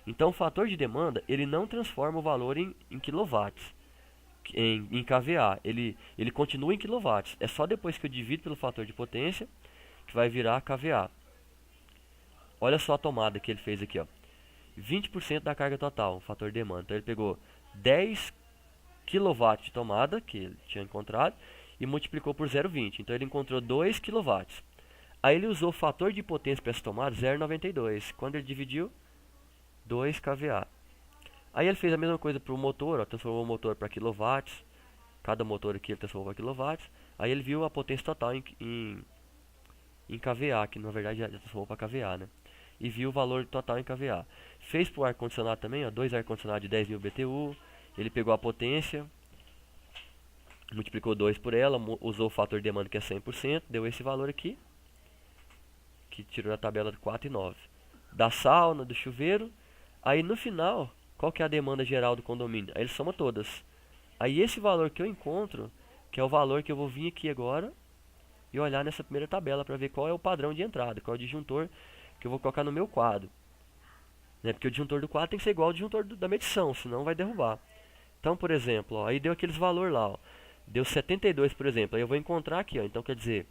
Então o fator de demanda ele não transforma o valor em kW, em kVA, ele continua em kW. É só depois que eu divido pelo fator de potência que vai virar kVA. Olha só a tomada que ele fez aqui, ó. 20% da carga total, o fator de demanda. Então ele pegou 10 kW de tomada que ele tinha encontrado e multiplicou por 0,20. Então ele encontrou 2 kW. Aí ele usou o fator de potência para essa tomada 0,92. Quando ele dividiu, 2 kVA. Aí ele fez a mesma coisa para o motor, ó, transformou o motor para quilowatts. Cada motor aqui ele transformou para quilowatts. Aí ele viu a potência total em kVA, que na verdade já transformou para kVA, né? E viu o valor total em kVA. Fez para o ar-condicionado também, ó, 2 ar-condicionados de 10.000 BTU. Ele pegou a potência, multiplicou 2 por ela, usou o fator de demanda que é 100%, deu esse valor aqui, que tirou da tabela de 4 e 9. Da sauna, do chuveiro, aí no final, qual que é a demanda geral do condomínio? Aí ele soma todas. Aí esse valor que eu encontro, que é o valor que eu vou vir aqui agora e olhar nessa primeira tabela para ver qual é o padrão de entrada, qual é o disjuntor que eu vou colocar no meu quadro. Né? Porque o disjuntor do quadro tem que ser igual ao disjuntor da medição, senão vai derrubar. Então, por exemplo, ó, aí deu aqueles valores lá, ó. Deu 72, por exemplo. Aí eu vou encontrar aqui, ó. Então, quer dizer,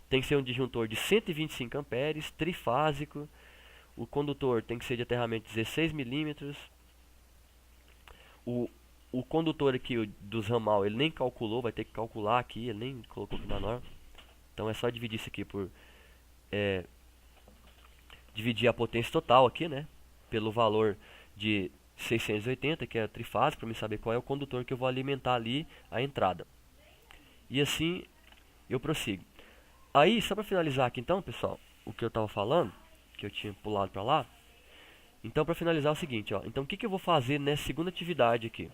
tem que ser um disjuntor de 125 amperes, trifásico. O condutor tem que ser de aterramento 16 milímetros. O condutor aqui dos ramal, ele nem calculou, vai ter que calcular aqui, ele nem colocou aqui na norma. Então é só dividir isso aqui por... dividir a potência total aqui, né? Pelo valor de 680, que é trifásico, para me saber qual é o condutor que eu vou alimentar ali a entrada. E assim eu prossigo. Aí, só para finalizar aqui então, pessoal, o que eu estava falando, que eu tinha pulado para lá. Então, para finalizar é o seguinte, ó. Então, o que eu vou fazer nessa segunda atividade aqui?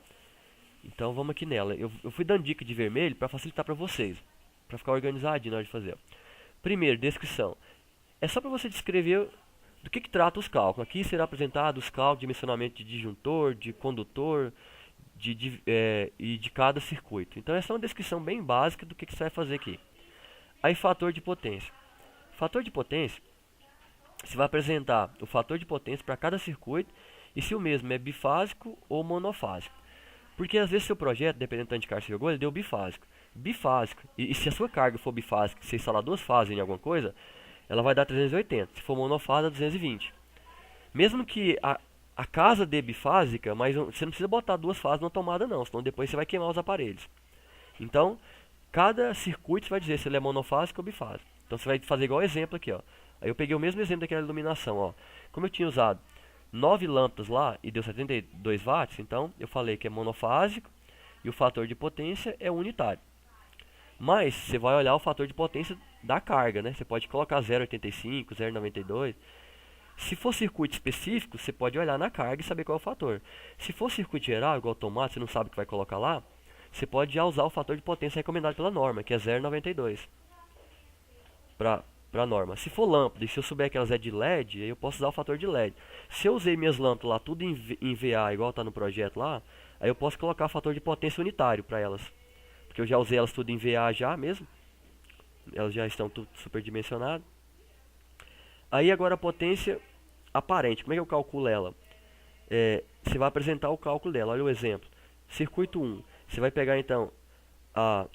Então, vamos aqui nela. Eu fui dando dica de vermelho para facilitar para vocês, para ficar organizadinho na hora de fazer. Primeiro, descrição. É só para você descrever do que trata os cálculos. Aqui será apresentado os cálculos de dimensionamento de disjuntor, de condutor e de cada circuito. Então essa é uma descrição bem básica do que você vai fazer aqui. Aí fator de potência. Fator de potência, você vai apresentar o fator de potência para cada circuito e se o mesmo é bifásico ou monofásico. Porque às vezes seu projeto, dependendo do tanto de carga que você jogou, ele deu bifásico. Bifásico, e se a sua carga for bifásica, se você instalar duas fases em alguma coisa, ela vai dar 380. Se for monofásica, 220. Mesmo que a casa dê bifásica, mas você não precisa botar duas fases na tomada não, senão depois você vai queimar os aparelhos. Então, cada circuito vai dizer se ele é monofásico ou bifásico. Então você vai fazer igual exemplo aqui, ó. Aí eu peguei o mesmo exemplo daquela iluminação, ó. Como eu tinha usado 9 lâmpadas lá e deu 72 watts, então eu falei que é monofásico e o fator de potência é unitário. Mas você vai olhar o fator de potência da carga, né? Você pode colocar 0,85, 0,92. Se for circuito específico, você pode olhar na carga e saber qual é o fator. Se for circuito geral, igual tomate, você não sabe o que vai colocar lá, você pode já usar o fator de potência recomendado pela norma, que é 0,92 para a norma. Se for lâmpada e se eu souber que elas é de LED, aí eu posso usar o fator de LED. Se eu usei minhas lâmpadas lá tudo em VA, igual está no projeto lá, aí eu posso colocar fator de potência unitário para elas. Porque eu já usei elas tudo em VA já mesmo. Elas já estão tudo superdimensionadas. Aí agora a potência aparente, como é que eu calculo ela? Você vai apresentar o cálculo dela, olha o exemplo. Circuito 1, você vai pegar então a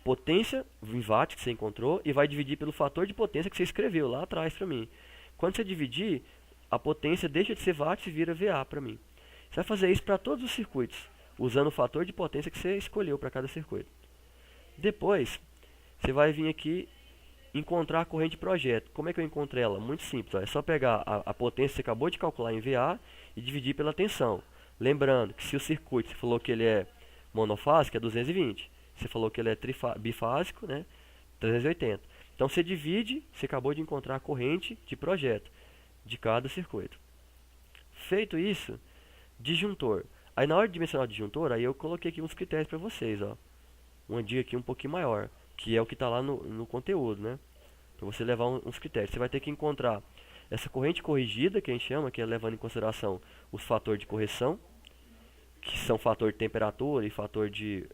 potência em watt que você encontrou e vai dividir pelo fator de potência que você escreveu lá atrás para mim. Quando você dividir, a potência deixa de ser watt e vira VA para mim. Você vai fazer isso para todos os circuitos, usando o fator de potência que você escolheu para cada circuito. Depois, você vai vir aqui encontrar a corrente de projeto. Como é que eu encontrei ela? Muito simples. Ó. É só pegar a potência que você acabou de calcular em VA e dividir pela tensão. Lembrando que se o circuito, você falou que ele é monofásico, é 220. Você falou que ele é bifásico, né? 380. Então você divide, você acabou de encontrar a corrente de projeto de cada circuito. Feito isso, disjuntor. Aí na hora de dimensionar o disjuntor, aí eu coloquei aqui uns critérios para vocês, ó. Uma dica aqui um pouquinho maior, que é o que está lá no conteúdo, né? Para você levar uns critérios. Você vai ter que encontrar essa corrente corrigida, que a gente chama, que é levando em consideração os fatores de correção, que são fator de temperatura e fator de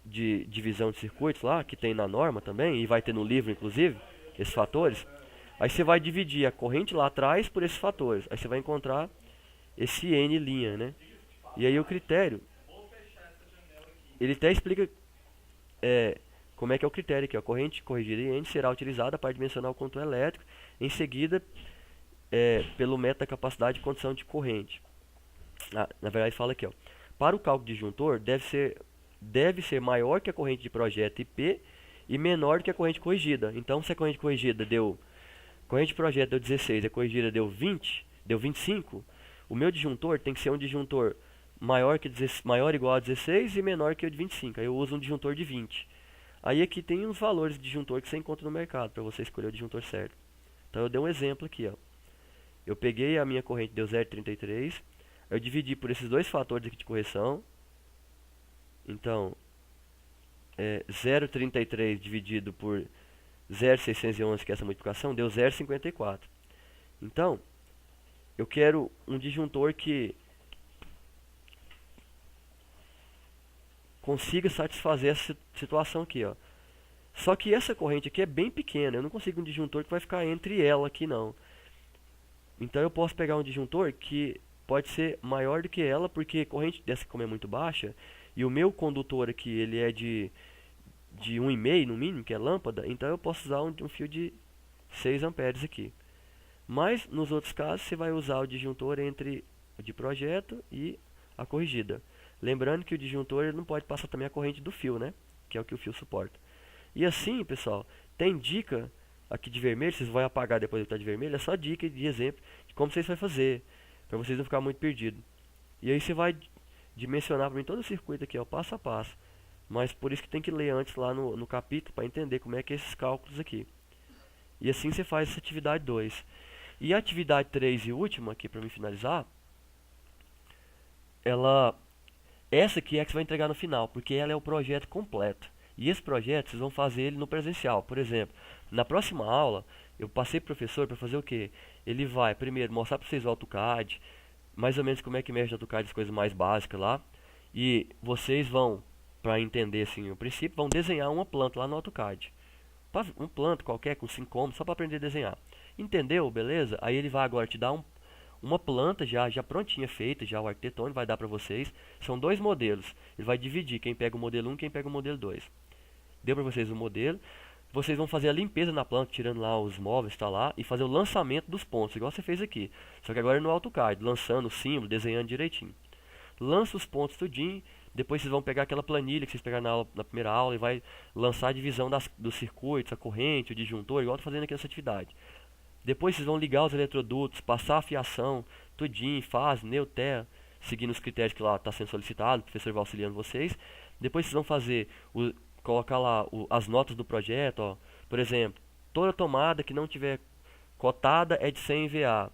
divisão de circuitos lá, que tem na norma também, e vai ter no livro inclusive, esses fatores. Aí você vai dividir a corrente lá atrás por esses fatores. Aí você vai encontrar esse N', né? E aí o critério, ele até explica como é que é o critério aqui. A corrente corrigida em N será utilizada para dimensionar o condutor elétrico, em seguida pelo método da capacidade de condução de corrente. Na verdade fala aqui, ó, para o cálculo disjuntor deve ser maior que a corrente de projeto IP e menor que a corrente corrigida. Então se a corrente corrigida corrente de projeto deu 16 e a corrigida deu 20, deu 25, o meu disjuntor tem que ser um disjuntor maior ou igual a 16 e menor que o de 25. Aí eu uso um disjuntor de 20. Aí aqui tem uns valores de disjuntor que você encontra no mercado para você escolher o disjuntor certo. Então eu dei um exemplo aqui, ó. Eu peguei a minha corrente, deu 0,33. Eu dividi por esses dois fatores aqui de correção. Então, 0,33 dividido por 0,611, que é essa multiplicação, deu 0,54. Então, eu quero um disjuntor que consiga satisfazer essa situação aqui, ó. Só que essa corrente aqui é bem pequena, eu não consigo um disjuntor que vai ficar entre ela aqui não. Então eu posso pegar um disjuntor que pode ser maior do que ela, porque a corrente dessa como é muito baixa, e o meu condutor aqui ele é de 1,5 no mínimo, que é lâmpada, então eu posso usar um fio de 6 amperes aqui. Mas nos outros casos você vai usar o disjuntor entre o de projeto e a corrigida. Lembrando que o disjuntor ele não pode passar também a corrente do fio, né? Que é o que o fio suporta. E assim, pessoal, tem dica aqui de vermelho, vocês vão apagar depois de estar de vermelho, é só dica de exemplo de como vocês vão fazer, para vocês não ficar muito perdidos. E aí você vai dimensionar para mim todo o circuito aqui, ó, passo a passo. Mas por isso que tem que ler antes lá no capítulo para entender como é que é esses cálculos aqui. E assim você faz essa atividade 2. E a atividade 3 e última aqui para me finalizar, essa aqui é que você vai entregar no final, porque ela é o projeto completo. E esse projeto vocês vão fazer ele no presencial. Por exemplo, na próxima aula, Eu passei pro professor para fazer o quê? Ele vai primeiro mostrar para vocês o AutoCAD, mais ou menos como é que mexe no AutoCAD, as coisas mais básicas lá. E vocês vão, para entender assim o princípio, vão desenhar uma planta lá no AutoCAD. Um planta qualquer com 5 cômodos, só para aprender a desenhar. Entendeu? Beleza? Aí ele vai agora te dar uma planta já prontinha, feita, já o arquitetônico vai dar para vocês. São dois modelos. Ele vai dividir quem pega o modelo 1 e quem pega o modelo 2. Deu para vocês o modelo. Vocês vão fazer a limpeza na planta, tirando lá os móveis, tá lá, e fazer o lançamento dos pontos, igual você fez aqui. Só que agora é no AutoCAD, lançando o símbolo, desenhando direitinho. Lança os pontos tudinho, depois vocês vão pegar aquela planilha que vocês pegaram na primeira aula e vai lançar a divisão dos circuitos, a corrente, o disjuntor, igual eu tô fazendo aqui nessa atividade. Depois vocês vão ligar os eletrodutos, passar a fiação, tudinho, fase, neuterra, seguindo os critérios que lá está sendo solicitado, o professor vai auxiliando vocês. Depois vocês vão fazer colocar lá as notas do projeto, ó. Por exemplo, toda tomada que não tiver cotada é de 100 VA.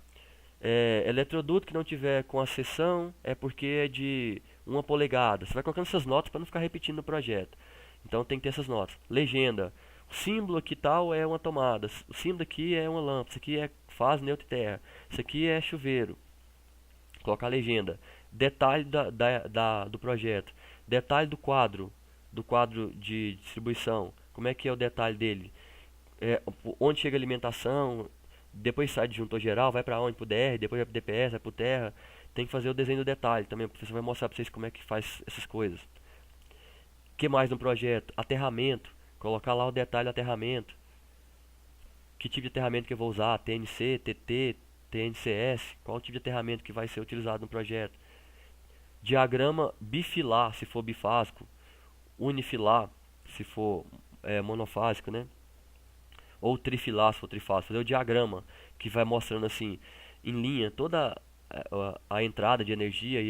Eletroduto que não tiver com a seção é porque é de 1 polegada. Você vai colocando essas notas para não ficar repetindo no projeto. Então tem que ter essas notas. Legenda. O símbolo aqui tal é uma tomada. O símbolo aqui é uma lâmpada. Isso aqui é fase, neutro e terra. Isso aqui é chuveiro. Colocar a legenda. Detalhe do projeto. Detalhe do quadro de distribuição, como é que é o detalhe dele, onde chega a alimentação, depois sai de disjuntor geral, vai para onde, pro DR, depois vai pro DPS, vai pro terra, tem que fazer o desenho do detalhe também, o professor vai mostrar para vocês como é que faz essas coisas. O que mais no projeto? Aterramento, colocar lá o detalhe do aterramento, que tipo de aterramento que eu vou usar, TNC, TT, TNCS, qual o tipo de aterramento que vai ser utilizado no projeto. Diagrama bifilar, se for bifásico, unifilar, se for monofásico, né? Ou trifilar, se for trifásico. Fazer o diagrama, que vai mostrando assim, em linha, toda a entrada de energia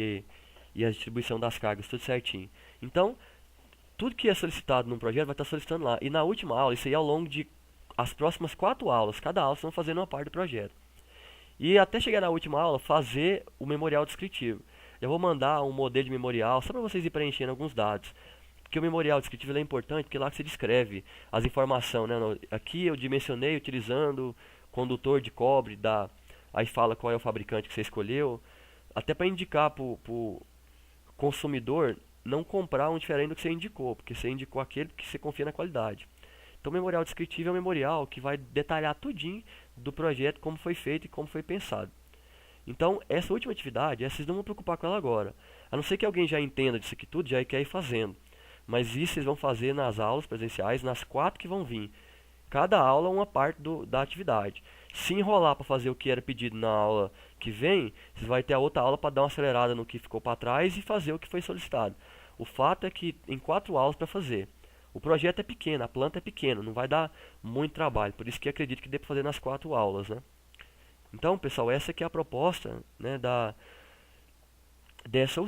e a distribuição das cargas, tudo certinho. Então, tudo que é solicitado num projeto vai estar solicitando lá. E na última aula, isso aí ao longo de as próximas 4 aulas, cada aula vocês vão fazendo uma parte do projeto. E até chegar na última aula, fazer o memorial descritivo. Eu vou mandar um modelo de memorial, só para vocês ir preenchendo alguns dados. Porque o memorial descritivo é importante, porque lá que você descreve as informações, né? Aqui eu dimensionei utilizando condutor de cobre, aí fala qual é o fabricante que você escolheu, até para indicar para o consumidor não comprar um diferente do que você indicou, porque você indicou aquele que você confia na qualidade. Então o memorial descritivo é um memorial que vai detalhar tudinho do projeto, como foi feito e como foi pensado. Então, essa última atividade, vocês não vão preocupar com ela agora. A não ser que alguém já entenda disso aqui tudo, já quer ir fazendo. Mas isso vocês vão fazer nas aulas presenciais, nas 4 que vão vir. Cada aula uma parte da atividade. Se enrolar para fazer o que era pedido na aula que vem, vocês vão ter a outra aula para dar uma acelerada no que ficou para trás e fazer o que foi solicitado. O fato é que em 4 aulas para fazer. O projeto é pequeno, a planta é pequena, não vai dar muito trabalho. Por isso que acredito que dê para fazer nas 4 aulas, né? Então, pessoal, essa aqui é a proposta, né, dessa